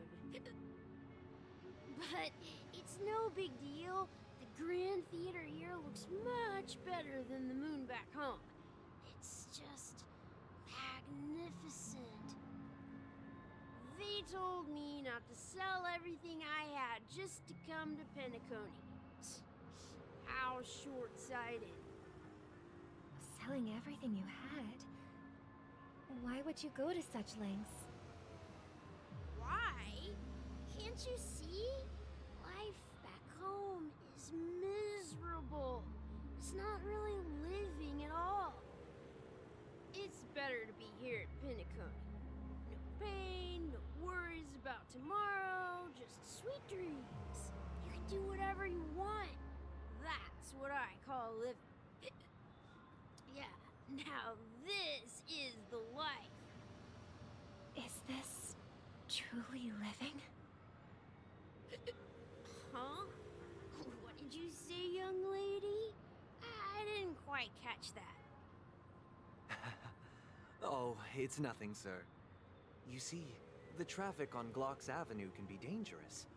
But it's no big deal. The Grand Theater here looks much better than the moon back home. It's just magnificent. They told me not to sell everything I had just to come to Penacony. How short-sighted. telling everything you had. Why would you go to such lengths? Why? Can't you see? Life back home is miserable. It's not really living at all. It's better to be here at Penacony. No pain, no worries about tomorrow, just sweet dreams. You can do whatever you want. That's what I call living. Yeah, now this is the life. Is this truly living? Huh? What did you say, young lady? I didn't quite catch that. Oh, it's nothing, sir. You see, the traffic on Glock's Avenue can be dangerous.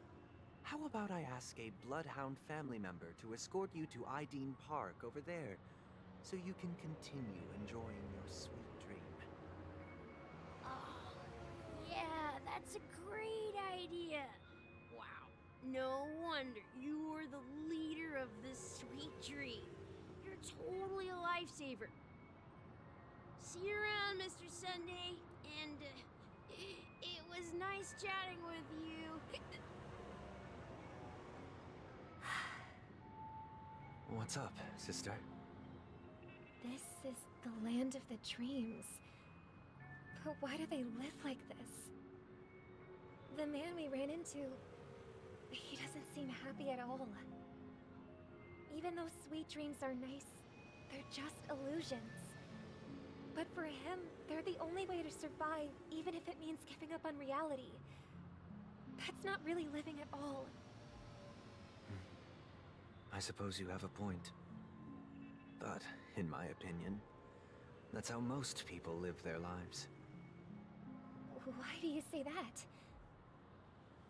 How about I ask a Bloodhound family member to escort you to Ideen Park over there, so you can continue enjoying your sweet dream? Oh, yeah, that's a great idea. Wow, no wonder you were the leader of this sweet dream. You're totally a lifesaver. See you around, Mr. Sunday, and it was nice chatting with you. What's up, sister? This is the land of the dreams. But why do they live like this? The man we ran into, he doesn't seem happy at all. Even though sweet dreams are nice, they're just illusions. But for him, they're the only way to survive, even if it means giving up on reality. That's not really living at all. I suppose you have a point. But, in my opinion, that's how most people live their lives. Why do you say that?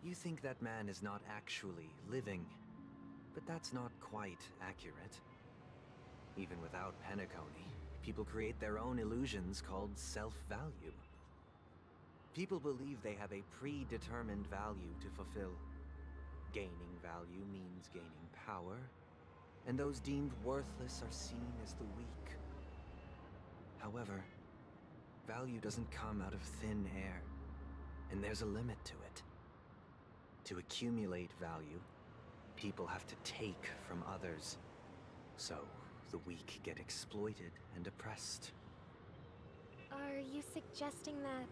You think that man is not actually living, but that's not quite accurate. Even without Penacony, people create their own illusions called self-value. People believe they have a predetermined value to fulfill. Gaining value means gaining power, and those deemed worthless are seen as the weak. However, value doesn't come out of thin air, and there's a limit to it. To accumulate value, people have to take from others, so the weak get exploited and oppressed. Are you suggesting that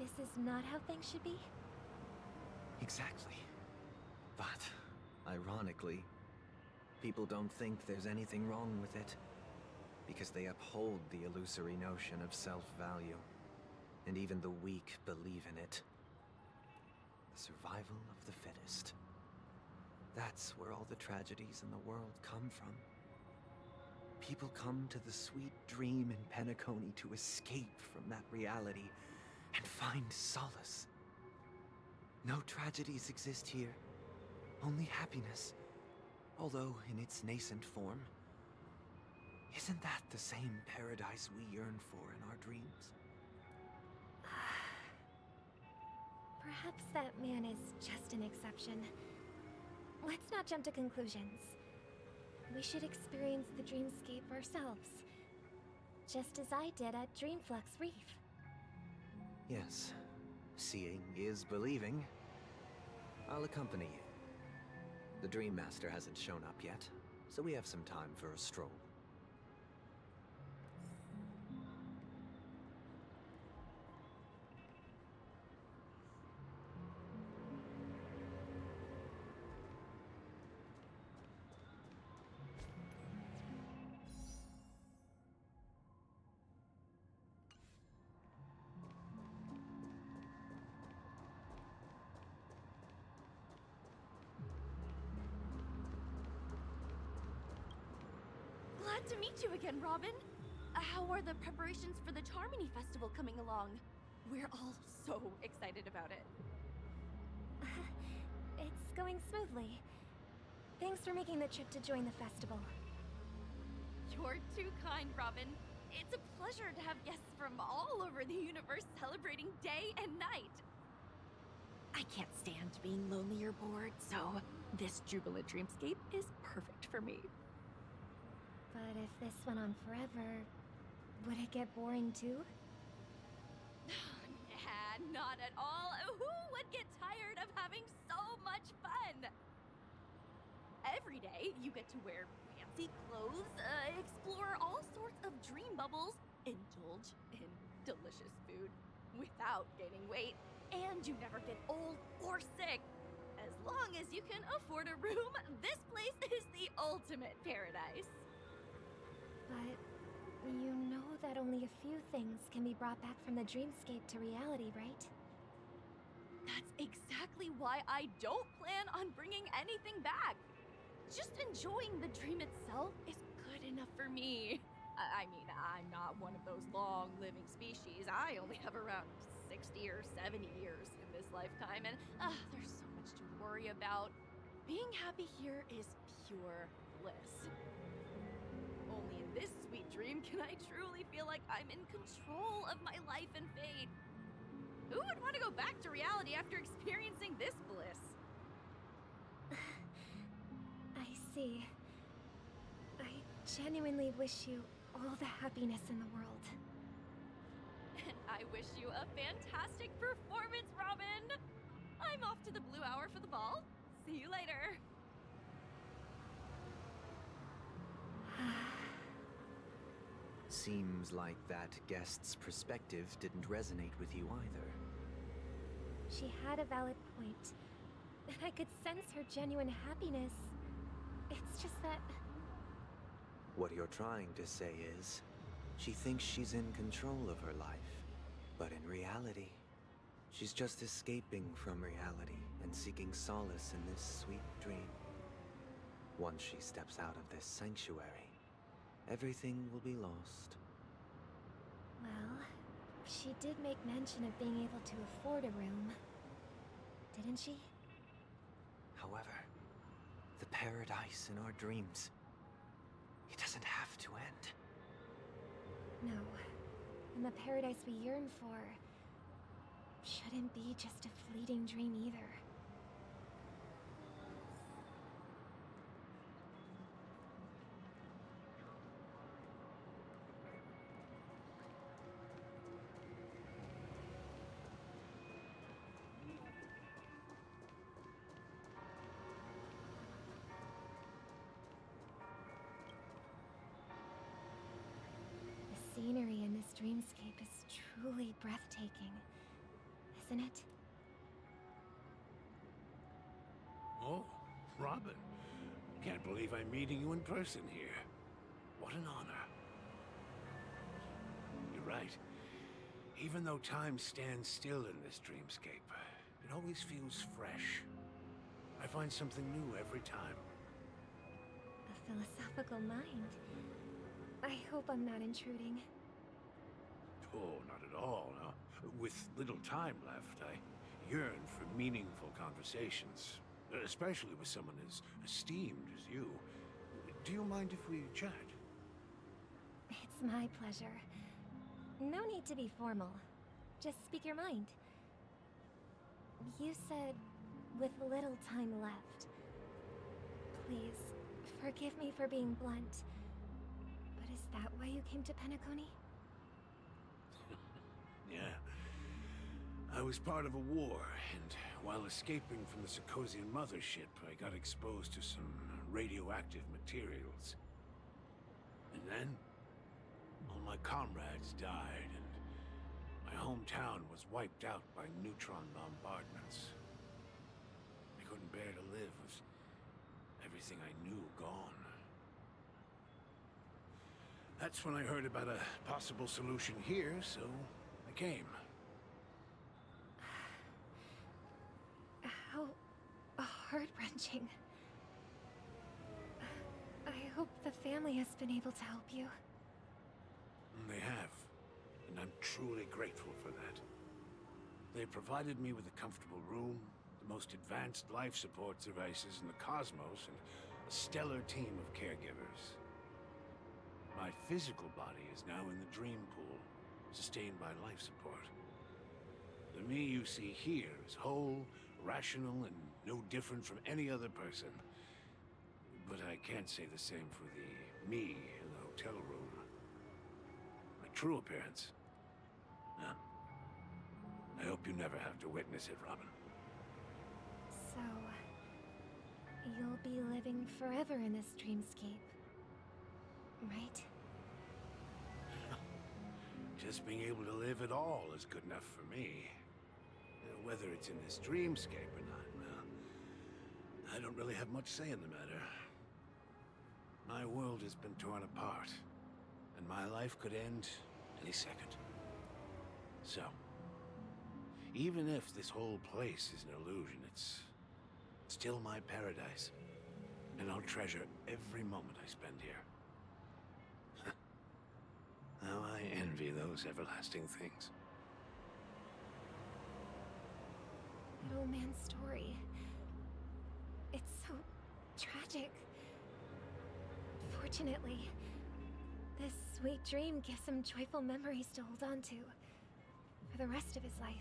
this is not how things should be? Exactly. But, ironically, people don't think there's anything wrong with it, because they uphold the illusory notion of self-value, and even the weak believe in it. The survival of the fittest. That's where all the tragedies in the world come from. People come to the sweet dream in Penacony to escape from that reality and find solace. No tragedies exist here. Only happiness, although in its nascent form. Isn't that the same paradise we yearn for in our dreams? Perhaps that man is just an exception. Let's not jump to conclusions. We should experience the dreamscape ourselves, just as I did at Dreamflux Reef. Yes, seeing is believing. I'll accompany you. The Dream Master hasn't shown up yet, so we have some time for a stroll. Glad to meet you again, Robin. How are the preparations for the Charmony Festival coming along? We're all so excited about it. It's going smoothly. Thanks for making the trip to join the festival. You're too kind, Robin. It's a pleasure to have guests from all over the universe celebrating day and night. I can't stand being lonely or bored, so this jubilant dreamscape is perfect for me. But if this went on forever, would it get boring too? Nah, not at all. Who would get tired of having so much fun? Every day, you get to wear fancy clothes, explore all sorts of dream bubbles, indulge in delicious food without gaining weight, and you never get old or sick. As long as you can afford a room, this place is the ultimate paradise. But you know that only a few things can be brought back from the dreamscape to reality, right? That's exactly why I don't plan on bringing anything back. Just enjoying the dream itself is good enough for me. I mean, I'm not one of those long-living species. I only have around 60 or 70 years in this lifetime, and there's so much to worry about. Being happy here is pure bliss. Only in this sweet dream can I truly feel like I'm in control of my life and fate. Who would want to go back to reality after experiencing this bliss? I see. I genuinely wish you all the happiness in the world. And I wish you a fantastic performance, Robin! I'm off to the Blue Hour for the ball. See you later. Seems like that guest's perspective didn't resonate with you either. She had a valid point, and I could sense her genuine happiness. It's just that... What you're trying to say is, she thinks she's in control of her life. But in reality, she's just escaping from reality and seeking solace in this sweet dream. Once she steps out of this sanctuary, everything will be lost. Well, she did make mention of being able to afford a room, didn't she? However, the paradise in our dreams, it doesn't have to end. No. And the paradise we yearn for shouldn't be just a fleeting dream either. The scenery in this dreamscape is truly breathtaking, isn't it? Oh, Robin. Can't believe I'm meeting you in person here. What an honor. You're right. Even though time stands still in this dreamscape, it always feels fresh. I find something new every time. A philosophical mind. I hope I'm not intruding. Oh, not at all. No. With little time left, I yearn for meaningful conversations, especially with someone as esteemed as you. Do you mind if we chat? It's my pleasure. No need to be formal. Just speak your mind. You said, with little time left. Please, forgive me for being blunt. But is that why you came to Penacony? Yeah. I was part of a war, and while escaping from the Sarkosian mothership, I got exposed to some radioactive materials. And then, all my comrades died, and my hometown was wiped out by neutron bombardments. I couldn't bear to live with everything I knew gone. That's when I heard about a possible solution here, so I came. How heart-wrenching. I hope the family has been able to help you. They have, and I'm truly grateful for that. They provided me with a comfortable room, the most advanced life support devices in the cosmos, and a stellar team of caregivers. My physical body is now in the dream pool, sustained by life support. The me you see here is whole, rational, and no different from any other person. But I can't say the same for the me in hotel room. My true appearance. None. I hope you never have to witness it, Robin. So, you'll be living forever in this dreamscape, right? Just being able to live at all is good enough for me. Whether it's in this dreamscape or not, well, I don't really have much say in the matter. My world has been torn apart, and my life could end any second. So, even if this whole place is an illusion, it's still my paradise, and I'll treasure every moment I spend here. How I envy those everlasting things. That old man's story. It's so tragic. Fortunately, this sweet dream gives him joyful memories to hold on to for the rest of his life.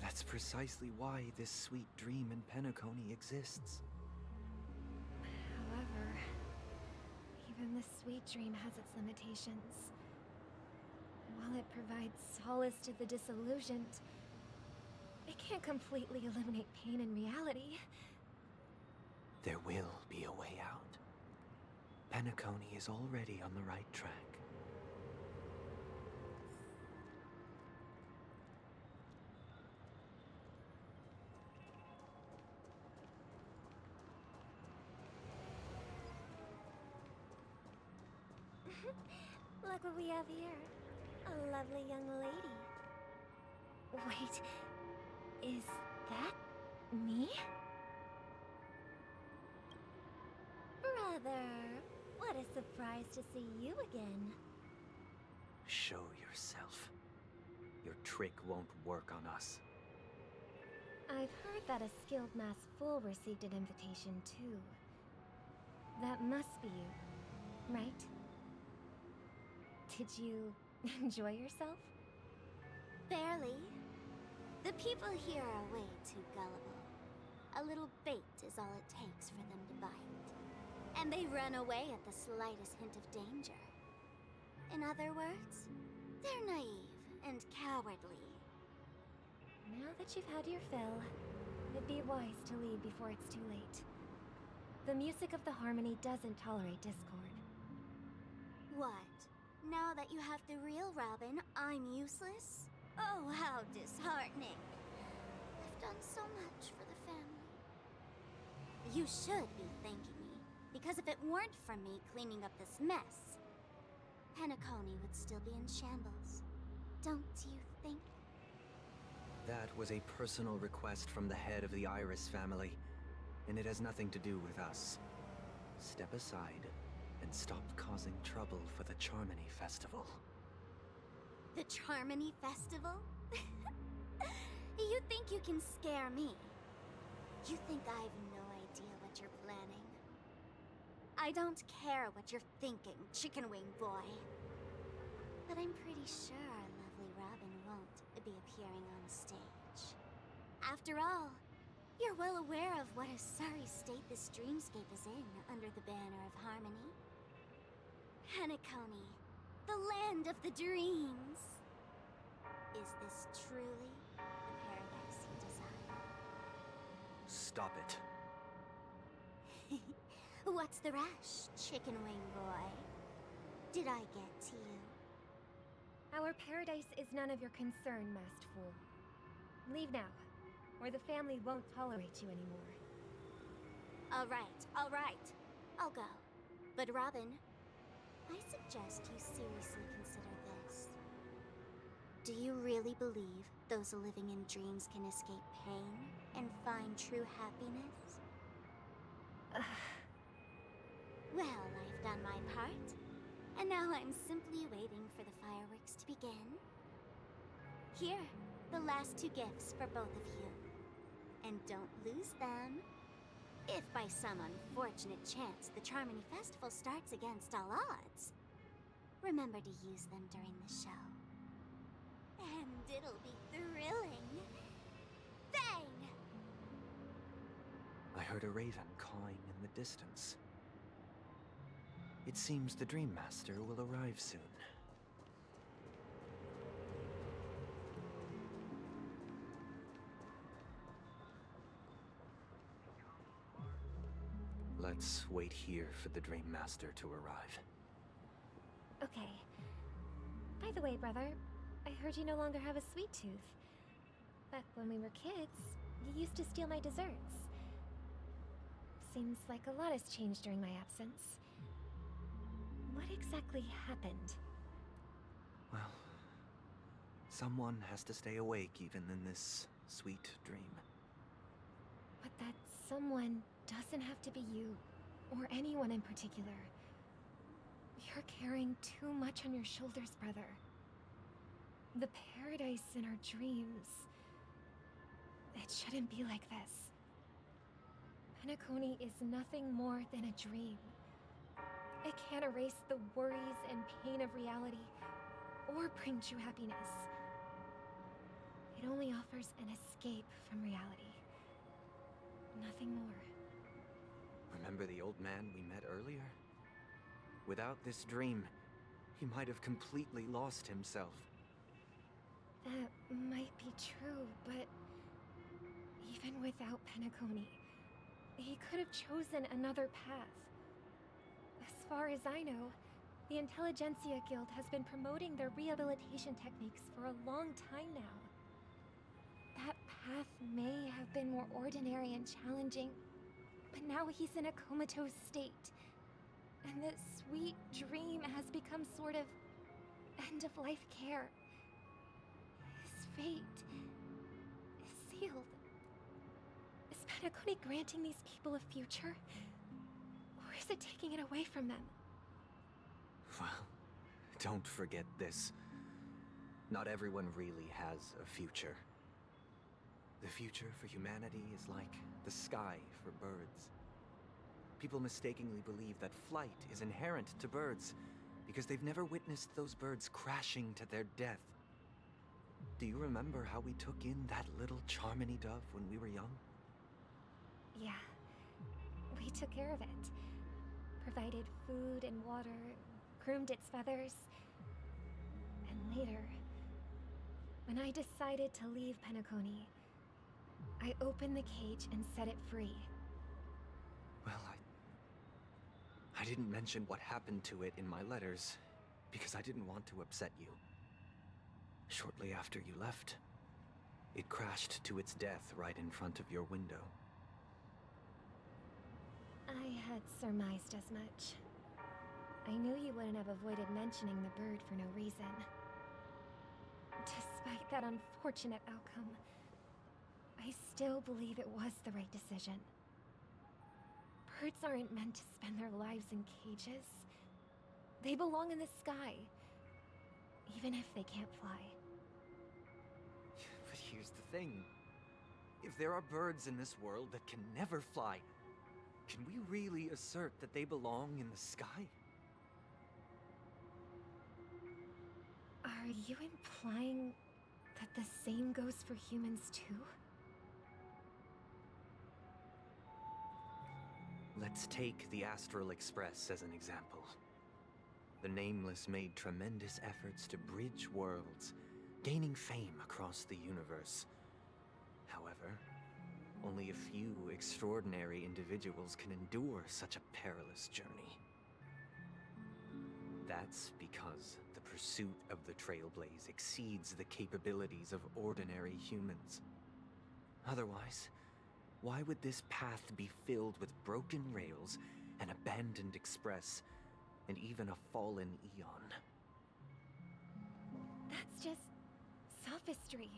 That's precisely why this sweet dream in Penacony exists. However, even the sweet dream has its limitations. While it provides solace to the disillusioned, it can't completely eliminate pain in reality. There will be a way out. Penacony is already on the right track. Look what we have here. A lovely young lady. Wait, is that me? Brother, what a surprise to see you again. Show yourself. Your trick won't work on us. I've heard that a skilled masked fool received an invitation too. That must be you, right? Did you enjoy yourself? Barely. The people here are way too gullible. A little bait is all it takes for them to bite. And they run away at the slightest hint of danger. In other words, they're naive and cowardly. Now that you've had your fill, it'd be wise to leave before it's too late. The music of the harmony doesn't tolerate discord. What? Now that you have the real Robin, I'm useless? Oh, how disheartening. I've done so much for the family. You should be thanking me, because if it weren't for me cleaning up this mess, Penacony would still be in shambles. Don't you think? That was a personal request from the head of the Iris family, and it has nothing to do with us. Step aside and stop causing trouble for the Charmony Festival. The Charmony Festival? You think you can scare me? You think I have no idea what you're planning? I don't care what you're thinking, Chicken Wing Boy. But I'm pretty sure our lovely Robin won't be appearing on stage. After all, you're well aware of what a sorry state this dreamscape is in under the banner of harmony. Penacony, the land of the dreams. Is this truly the paradise you desire? Stop it. What's the rush, Chicken Wing Boy? Did I get to you? Our paradise is none of your concern, masked fool. Leave now, or the family won't tolerate you anymore. All right. I'll go. But Robin, I suggest you seriously consider this. Do you really believe those living in dreams can escape pain and find true happiness? Well, I've done my part, and now I'm simply waiting for the fireworks to begin. Here, the last 2 gifts for both of you. And don't lose them. If by some unfortunate chance the Charmony Festival starts against all odds, remember to use them during the show. And it'll be thrilling. Bang! I heard a raven cawing in the distance. It seems the Dream Master will arrive soon. Let's wait here for the Dream Master to arrive. Okay. By the way, brother, I heard you no longer have a sweet tooth. Back when we were kids, you used to steal my desserts. Seems like a lot has changed during my absence. What exactly happened? Well, someone has to stay awake even in this sweet dream. But that someone doesn't have to be you, or anyone in particular. You're carrying too much on your shoulders, brother. The paradise in our dreams. It shouldn't be like this. Penacony is nothing more than a dream. It can't erase the worries and pain of reality, or bring true happiness. It only offers an escape from reality. Nothing more. Remember the old man we met earlier? Without this dream, he might have completely lost himself. That might be true, but even without Penacony, he could have chosen another path. As far as I know, the Intelligentsia Guild has been promoting their rehabilitation techniques for a long time now. That path may have been more ordinary and challenging, but now he's in a comatose state. And this sweet dream has become sort of end-of-life care. His fate is sealed. Is Penacony granting these people a future? Or is it taking it away from them? Well, don't forget this. Not everyone really has a future. The future for humanity is like the sky for birds. People mistakenly believe that flight is inherent to birds because they've never witnessed those birds crashing to their death. Do you remember how we took in that little Charmony dove when we were young? Yeah. We took care of it. Provided food and water, groomed its feathers. And later, when I decided to leave Penacony, I opened the cage and set it free. Well, I didn't mention what happened to it in my letters because I didn't want to upset you. Shortly after you left, it crashed to its death right in front of your window. I had surmised as much. I knew you wouldn't have avoided mentioning the bird for no reason. Despite that unfortunate outcome, I still believe it was the right decision. Birds aren't meant to spend their lives in cages. They belong in the sky, even if they can't fly. But here's the thing. If there are birds in this world that can never fly, can we really assert that they belong in the sky? Are you implying that the same goes for humans too? Let's take the Astral Express as an example. The Nameless made tremendous efforts to bridge worlds, gaining fame across the universe. However, only a few extraordinary individuals can endure such a perilous journey. That's because the pursuit of the Trailblaze exceeds the capabilities of ordinary humans. Otherwise, why would this path be filled with broken rails, an abandoned express, and even a fallen eon? That's just sophistry.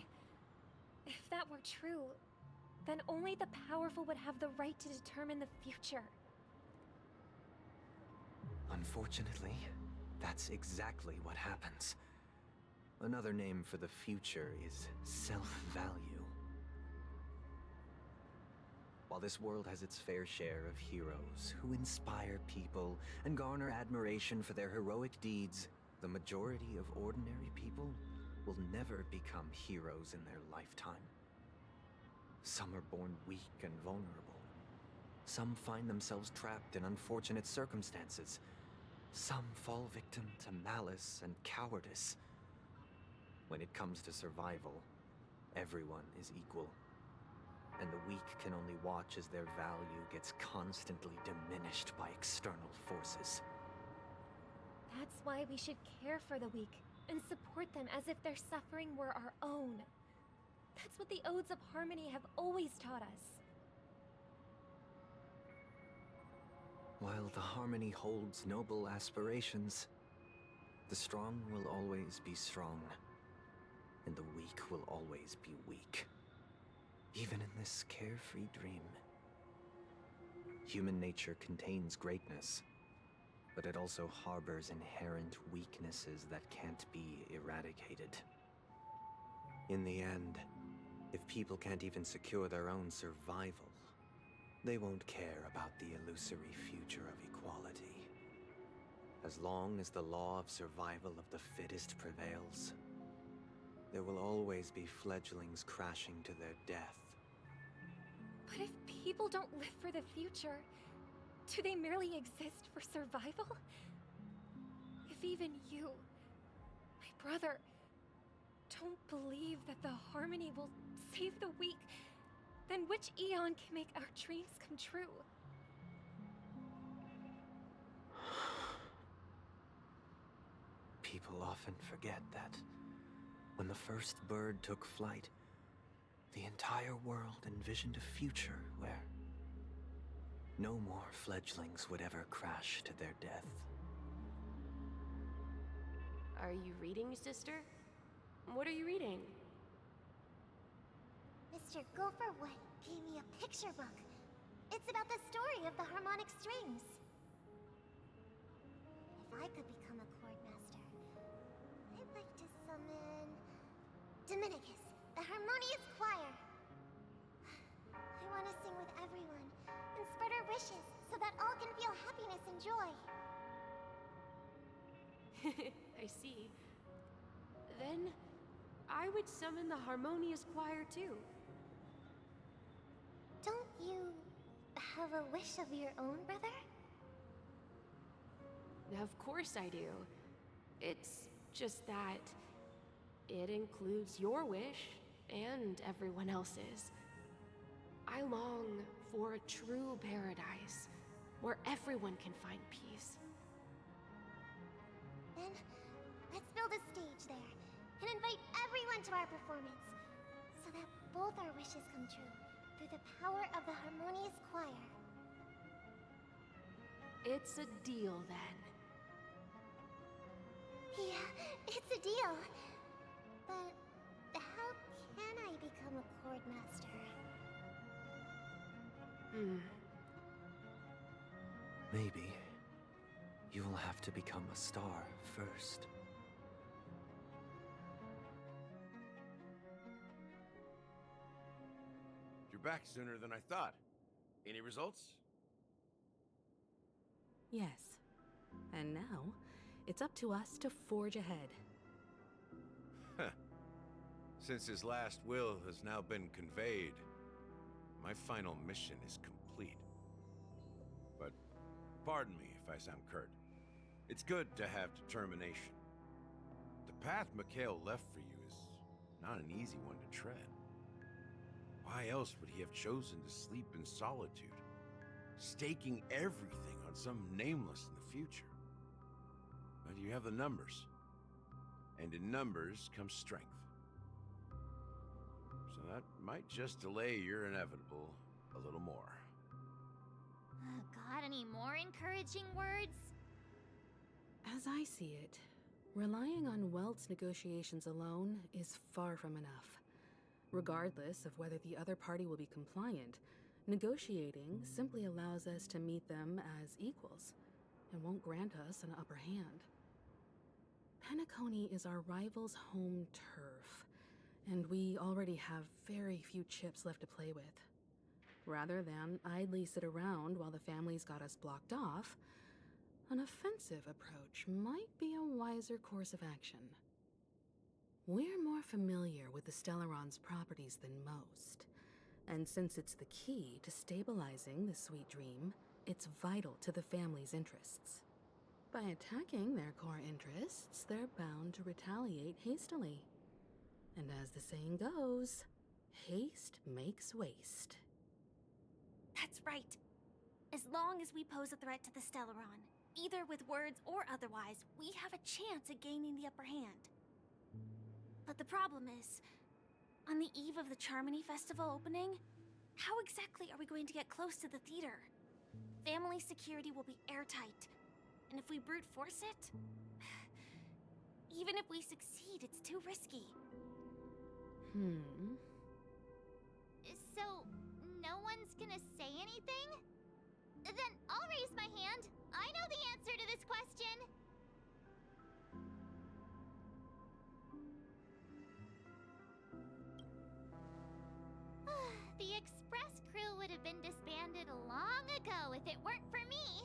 If that were true, then only the powerful would have the right to determine the future. Unfortunately, that's exactly what happens. Another name for the future is self-value. While this world has its fair share of heroes who inspire people and garner admiration for their heroic deeds, the majority of ordinary people will never become heroes in their lifetime. Some are born weak and vulnerable. Some find themselves trapped in unfortunate circumstances. Some fall victim to malice and cowardice. When it comes to survival, everyone is equal. And the weak can only watch as their value gets constantly diminished by external forces. That's why we should care for the weak and support them as if their suffering were our own. That's what the Odes of Harmony have always taught us. While the Harmony holds noble aspirations, the strong will always be strong, and the weak will always be weak. Even in this carefree dream. Human nature contains greatness, but it also harbors inherent weaknesses that can't be eradicated. In the end, if people can't even secure their own survival, they won't care about the illusory future of equality. As long as the law of survival of the fittest prevails, there will always be fledglings crashing to their death. But if people don't live for the future, do they merely exist for survival? If even you, my brother, don't believe that the Harmony will save the weak, then which Eon can make our dreams come true? People often forget that when the first bird took flight, the entire world envisioned a future where no more fledglings would ever crash to their death. Are you reading, sister? What are you reading? Mr. Gopherwood gave me a picture book. It's about the story of the harmonic strings. If I could become a chord master, I'd like to summon Dominicus, the harmonious choir. I want to sing with everyone and spread our wishes so that all can feel happiness and joy. I see. Then I would summon the harmonious choir too. Don't you have a wish of your own, brother? Of course I do. It's just that it includes your wish and everyone else's. I long for a true paradise where everyone can find peace. Then, let's build a stage there and invite everyone to our performance so that both our wishes come true through the power of the harmonious choir. It's a deal then. Yeah, it's a deal. But how can I become a chord master? Maybe you will have to become a star first. You're back sooner than I thought. Any results? Yes. And now, it's up to us to forge ahead. Since his last will has now been conveyed, my final mission is complete. But pardon me if I sound curt. It's good to have determination. The path Mikhail left for you is not an easy one to tread. Why else would he have chosen to sleep in solitude, staking everything on some nameless in the future? But you have the numbers, and in numbers comes strength. So that might just delay your inevitable a little more. Got any more encouraging words? As I see it, relying on Weld's negotiations alone is far from enough. Regardless of whether the other party will be compliant, negotiating simply allows us to meet them as equals and won't grant us an upper hand. Penacony is our rival's home turf, and we already have very few chips left to play with. Rather than idly sit around while the family's got us blocked off, an offensive approach might be a wiser course of action. We're more familiar with the Stellaron's properties than most, and since it's the key to stabilizing the sweet dream, it's vital to the family's interests. By attacking their core interests, they're bound to retaliate hastily. And as the saying goes, haste makes waste. That's right. As long as we pose a threat to the Stellaron, either with words or otherwise, we have a chance at gaining the upper hand. But the problem is, on the eve of the Charmony Festival opening, how exactly are we going to get close to the theater? Family security will be airtight, and if we brute force it, even if we succeed, it's too risky. So, no one's gonna say anything? Then I'll raise my hand. I know the answer to this question. The Express crew would have been disbanded long ago if it weren't for me.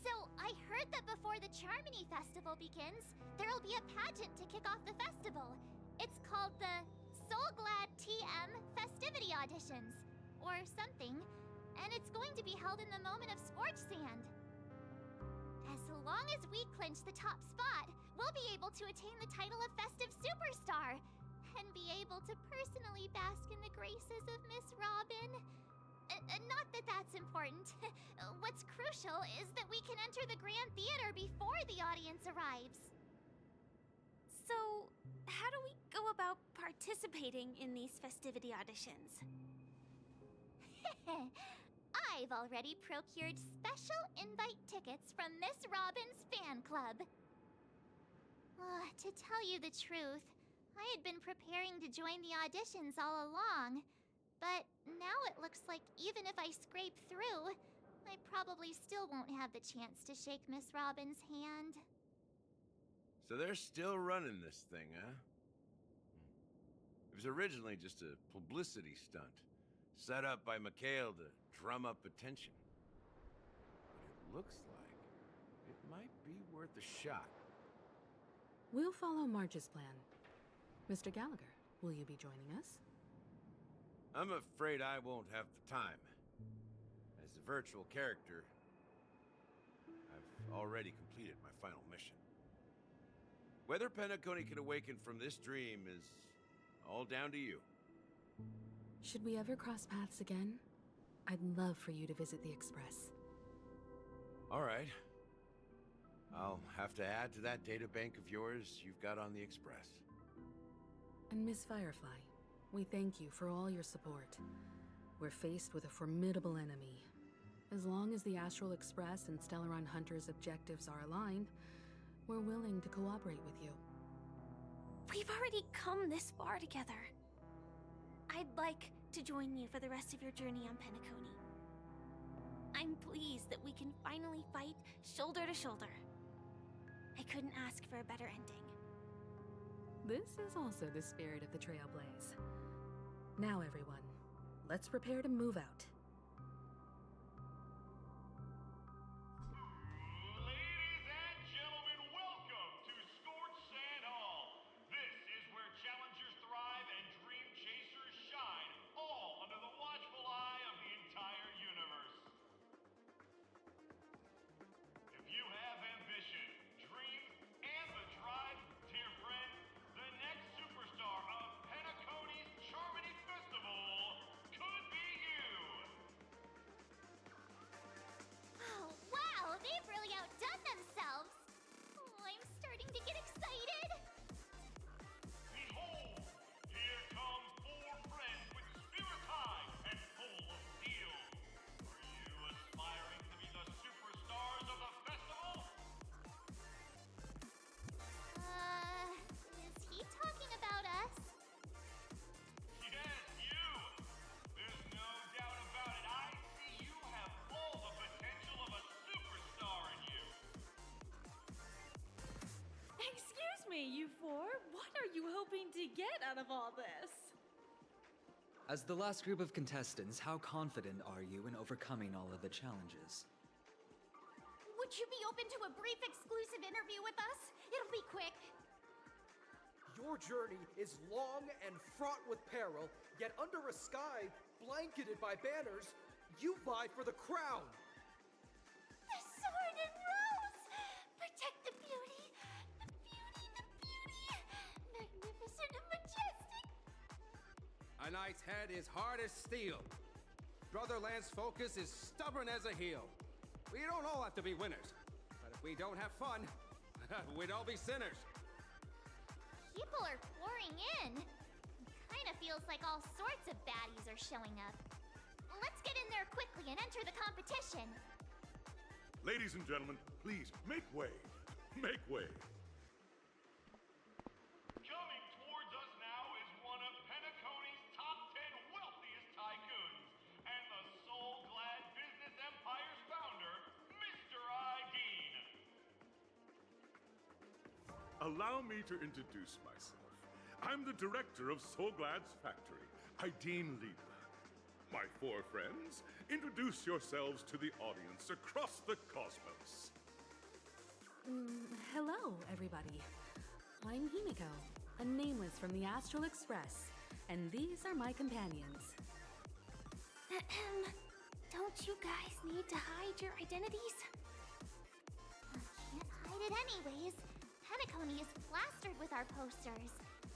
So, I heard that before the Charmony Festival begins, there'll be a pageant to kick off the festival. It's called the Soulglad TM Festivity Auditions, or something, and it's going to be held in the moment of Scorch Sand. As long as we clinch the top spot, we'll be able to attain the title of Festive Superstar, and be able to personally bask in the graces of Miss Robin. Not that that's important. What's crucial is that we can enter the Grand Theater before the audience arrives. So, how do we go about participating in these festivity auditions? I've already procured special invite tickets from Miss Robin's fan club. To tell you the truth, I had been preparing to join the auditions all along, but now it looks like even if I scrape through, I probably still won't have the chance to shake Miss Robin's hand. So they're still running this thing, huh? It was originally just a publicity stunt, set up by Mikhail to drum up attention. But it looks like it might be worth a shot. We'll follow Marge's plan. Mr. Gallagher, will you be joining us? I'm afraid I won't have the time. As a virtual character, I've already completed my final mission. Whether Penacony can awaken from this dream is all down to you. Should we ever cross paths again, I'd love for you to visit the Express. All right. I'll have to add to that data bank of yours you've got on the Express. And Miss Firefly, we thank you for all your support. We're faced with a formidable enemy. As long as the Astral Express and Stellaron Hunter's objectives are aligned, we're willing to cooperate with you. We've already come this far together. I'd like to join you for the rest of your journey on Penacony. I'm pleased that we can finally fight shoulder to shoulder. I couldn't ask for a better ending. This is also the spirit of the Trailblaze. Now, everyone, let's prepare to move out. Ladies and gentlemen, welcome to Scorch Sand Hall. This is where challengers thrive and dream chasers shine, all under the watchful eye of the entire universe. If you have ambition, dreams, and the drive, dear friend, the next superstar of Penacony's Charmony Festival could be you. Oh, wow! They've really outdone themselves! Oh, I'm starting to get excited! Behold, here come four friends with spirits high and full of steel. Are you aspiring to be the superstars of the festival? Is he talking about us? Yes, you! There's no doubt about it. I see you have all the potential of a superstar in you. Excuse me, you four. What are you hoping to get out of all this? As the last group of contestants, how confident are you in overcoming all of the challenges? Would you be open to a brief exclusive interview with us? It'll be quick. Your journey is long and fraught with peril, yet under a sky blanketed by banners, you vie for the crown. The Sword and A knight's head is hard as steel. Brother Lance Focus is stubborn as a heel. We don't all have to be winners. But if we don't have fun, we'd all be sinners. People are pouring in. Kinda feels like all sorts of baddies are showing up. Let's get in there quickly and enter the competition. Ladies and gentlemen, please make way. Make way. Coming towards us now is one of Penacony's top 10 wealthiest tycoons and the soul-glad business empire's founder, Mr. Dean. Allow me to introduce myself. I'm the director of Soulglad's factory, Dean Lida. My four friends, introduce yourselves to the audience across the cosmos. Hello, everybody. I'm Himiko, a nameless from the Astral Express, and these are my companions. Don't you guys need to hide your identities? Can't hide it anyways. Penacony is plastered with our posters.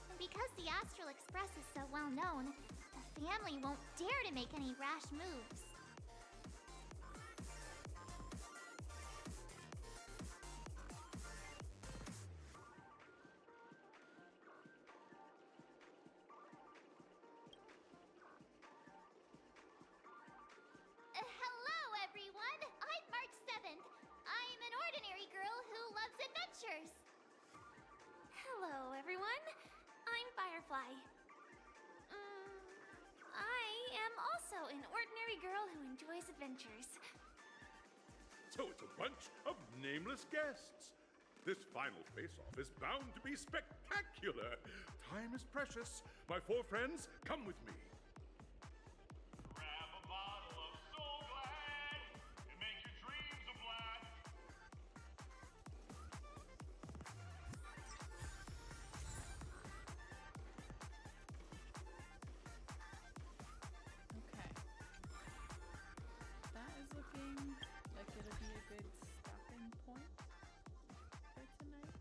And because the Astral Express is so well known, the family won't dare to make any rash moves. Hello, everyone! I'm March 7th. I'm an ordinary girl who loves adventures. Hello, everyone. I'm Firefly. I am also an ordinary girl who enjoys adventures. So it's a bunch of nameless guests. This final face-off is bound to be spectacular. Time is precious. My four friends, come with me. Grab a bottle of Soul Glad and make your dreams a blast. Okay. That is looking like it'll be a good stopping point for tonight.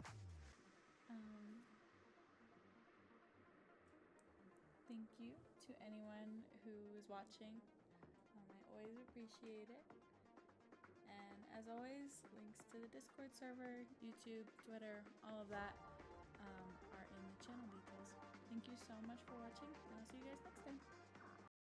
Thank you to anyone who is watching. I always appreciate it. And as always, links to the Discord server, YouTube, Twitter, all of that are in the channel details. Thank you so much for watching, and I'll see you guys next time.